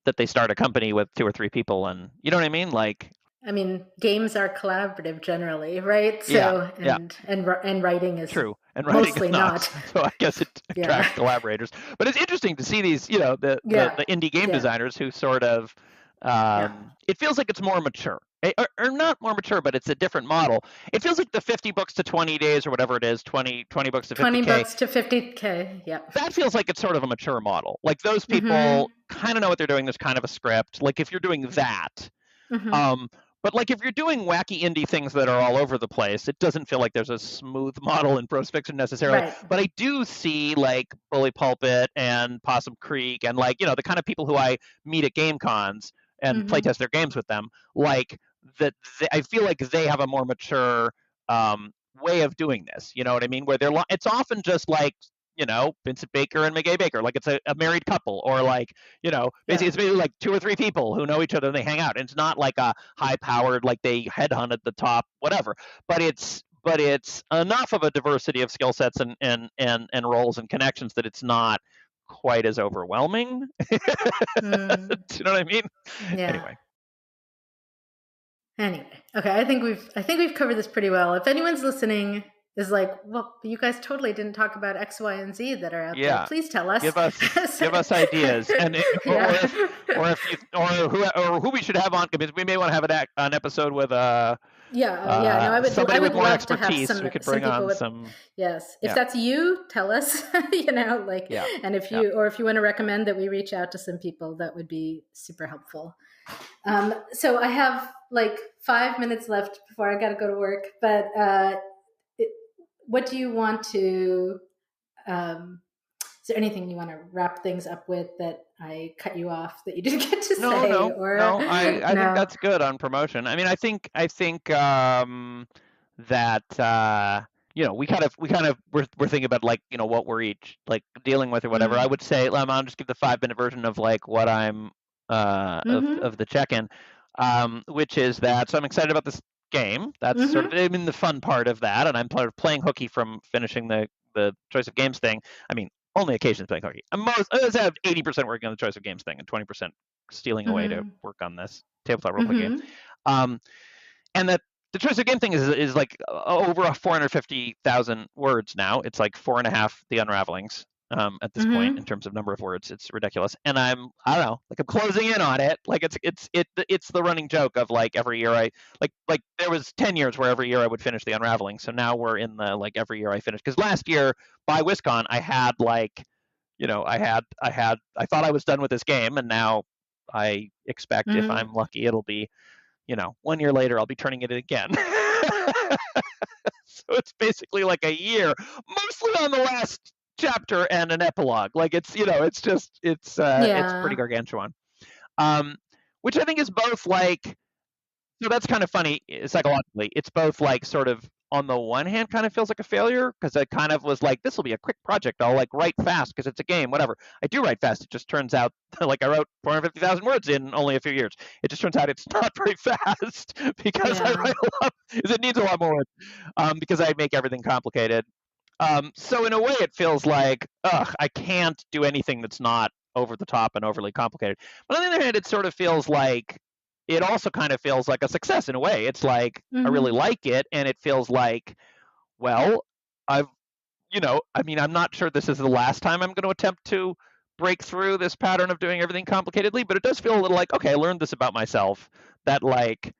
that they start a company with 2 or 3 people and, you know what I mean? I mean, games are collaborative generally, right? So, and writing is true, and writing mostly is not. So I guess it attracts collaborators. But it's interesting to see these, the indie game designers who sort of, it feels like it's more mature. Or not more mature, but it's a different model. It feels like the 50 books to 20 days or whatever it is, 20 books to 50K. 20 books to 50K, yeah. That feels like it's sort of a mature model. Those people kind of know what they're doing. There's kind of a script. If you're doing that. But if you're doing wacky indie things that are all over the place, it doesn't feel like there's a smooth model in prose fiction necessarily. Right. But I do see Bully Pulpit and Possum Creek and the kind of people who I meet at game cons and playtest their games with them, that I feel like they have a more mature way of doing this. You know what I mean? Where it's often just Vincent Baker and McGay Baker, it's a married couple, or basically it's maybe 2 or 3 people who know each other and they hang out. And it's not a high powered, they headhunted the top, whatever. But but it's enough of a diversity of skill sets and roles and connections that it's not quite as overwhelming. Do you know what I mean? Yeah. Anyway, okay. I think we've covered this pretty well. If anyone's listening is like, well, you guys totally didn't talk about X, Y, and Z that are out there. Please tell us. Give us ideas, and or who we should have on, because we may want to have an episode with No, somebody with more love expertise. To have we could bring on with, some. Yes, if that's you, tell us. And if you want to recommend that we reach out to some people, that would be super helpful. So I have like 5 minutes left before I got to go to work, but what do you want to, is there anything you want to wrap things up with that I cut you off that you didn't get to say? No, I think that's good on promotion. I mean, I think that we're thinking about like, what we're each like dealing with or whatever. I would say I'll just give the 5-minute version of like what I'm of the check-in, which is that, so I'm excited about this game. That's sort of, I mean, the fun part of that, and I'm playing hooky from finishing the choice of games thing. I mean, only occasionally playing hooky. I have 80% working on the choice of games thing and 20% stealing away to work on this tabletop role play game. And that the choice of game thing is like over 450,000 words now. It's like 4.5 the unravelings at this point in terms of number of words. It's ridiculous, and I don't know, like I'm closing in on it. Like it's the running joke of like every year I like there was 10 years where every year I would finish the unraveling. So now we're in the like every year I finish, because last year by WisCon I had like, I thought I was done with this game, and now I expect if I'm lucky it'll be, 1 year later I'll be turning it in again. So it's basically like a year, mostly on the last chapter and an epilogue. Like it's pretty gargantuan. Which I think is both like, so that's kind of funny psychologically. It's both like sort of, on the one hand, kind of feels like a failure, because I kind of was like, this will be a quick project. I'll like write fast because it's a game, whatever. I do write fast. It just turns out like I wrote 450,000 words in only a few years. It just turns out it's not very fast because I write a lot, because it needs a lot more words, because I make everything complicated. So in a way, it feels like, I can't do anything that's not over the top and overly complicated. But on the other hand, it sort of feels like, it also kind of feels like a success in a way. It's like, I really like it, and it feels like, well, I'm not sure this is the last time I'm going to attempt to break through this pattern of doing everything complicatedly, but it does feel a little like, okay, I learned this about myself, that like,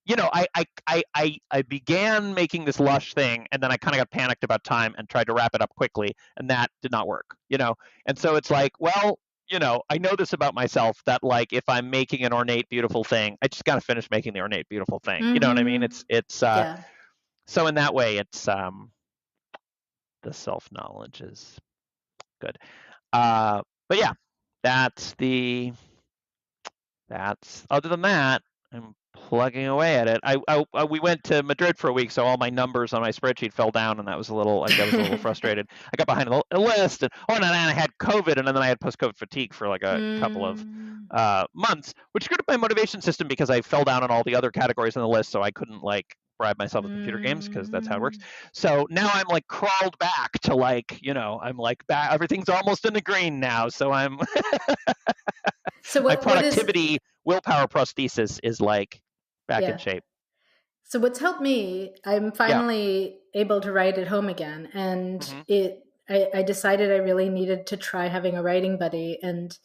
I began making this lush thing, and then I kind of got panicked about time and tried to wrap it up quickly, and that did not work, And so it's like, well, I know this about myself, that like if I'm making an ornate, beautiful thing, I just got to finish making the ornate, beautiful thing. You know what I mean? So in that way, it's the self-knowledge is good. But yeah, other than that, I'm plugging away at it. We went to Madrid for a week, so all my numbers on my spreadsheet fell down, and I was a little frustrated. I got behind a list, and and I had COVID, and then I had post-COVID fatigue for like a couple of months, which screwed up my motivation system because I fell down on all the other categories on the list, so I couldn't like bribe myself with computer games, because that's how it works. So now I'm like crawled back to like, I'm like back, everything's almost in the green now, so I'm so my productivity willpower prosthesis is like back in shape. So what's helped me, I'm finally able to write at home again, and I decided I really needed to try having a writing buddy, and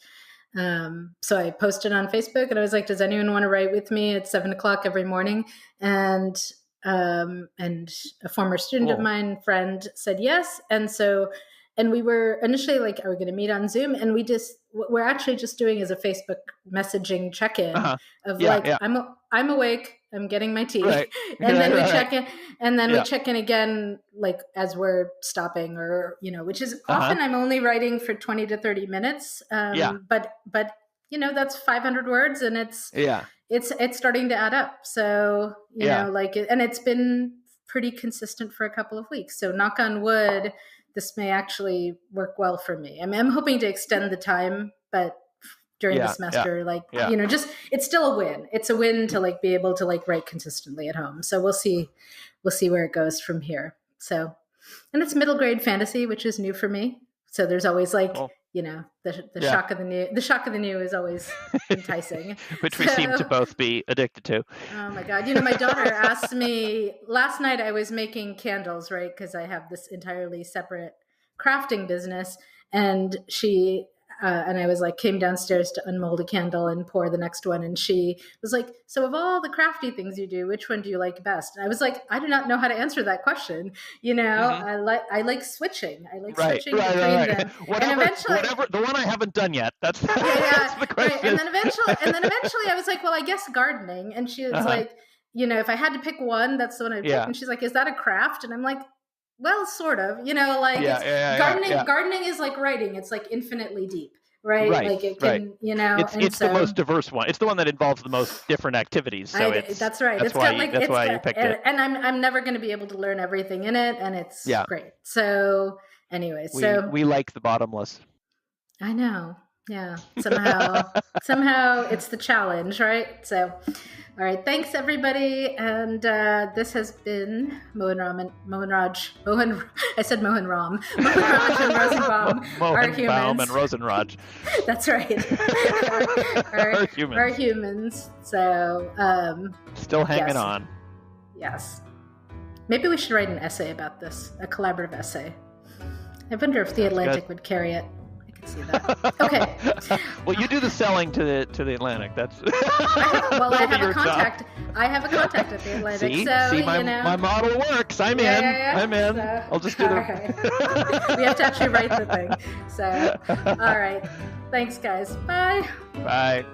so I posted on Facebook, and I was like, does anyone want to write with me at 7:00 every morning? And a former student of mine, friend, said yes. And we were initially like, are we going to meet on Zoom? And we're actually just doing as a Facebook messaging check-in of I'm awake, I'm getting my tea. Right. And then we check in, and then we check in again, like as we're stopping, or, which is often I'm only writing for 20 to 30 minutes. But that's 500 words, and it's starting to add up. So, and it's been pretty consistent for a couple of weeks. So knock on wood, this may actually work well for me. I mean, I'm hoping to extend the time, but during the semester, just, it's still a win. It's a win to like be able to like write consistently at home. So we'll see we'll see where it goes from here. So, and it's middle grade fantasy, which is new for me. So there's always like, the shock of the new. The shock of the new is always enticing, which we seem to both be addicted to. Oh my God! My daughter asked me last night. I was making candles, right? Because I have this entirely separate crafting business, and she and I was like, came downstairs to unmold a candle and pour the next one, and she was like, "So of all the crafty things you do, which one do you like best?" And I was like, "I do not know how to answer that question. I like switching. I like switching between them." Whatever, and eventually, the one I haven't done yet. That's the question. Right. And then eventually, I was like, "Well, I guess gardening." And she was like, "If I had to pick one, that's the one I'd pick." And she's like, "Is that a craft?" And I'm like, well, sort of, gardening is like writing. It's like infinitely deep, right? Like it can, it's the most diverse one. It's the one that involves the most different activities. So that's right. That's why you picked it. And I'm never going to be able to learn everything in it. And it's great. So anyway, we like the bottomless. I know. Yeah. Somehow it's the challenge, right? So, all right. Thanks, everybody. And this has been Mohan Raj and Rosenbaum, our humans. And Rosenraj. That's right. Our humans. So, still hanging on. Yes. Maybe we should write an essay about this, a collaborative essay. I wonder if The Atlantic would carry it. See that. Okay. Well, you do the selling to the Atlantic. That's I have a contact. I have a contact at the Atlantic. See, my model works. I'm in. I'm in. So, I'll just do the. Right. We have to actually write the thing. So, all right. Thanks, guys. Bye. Bye.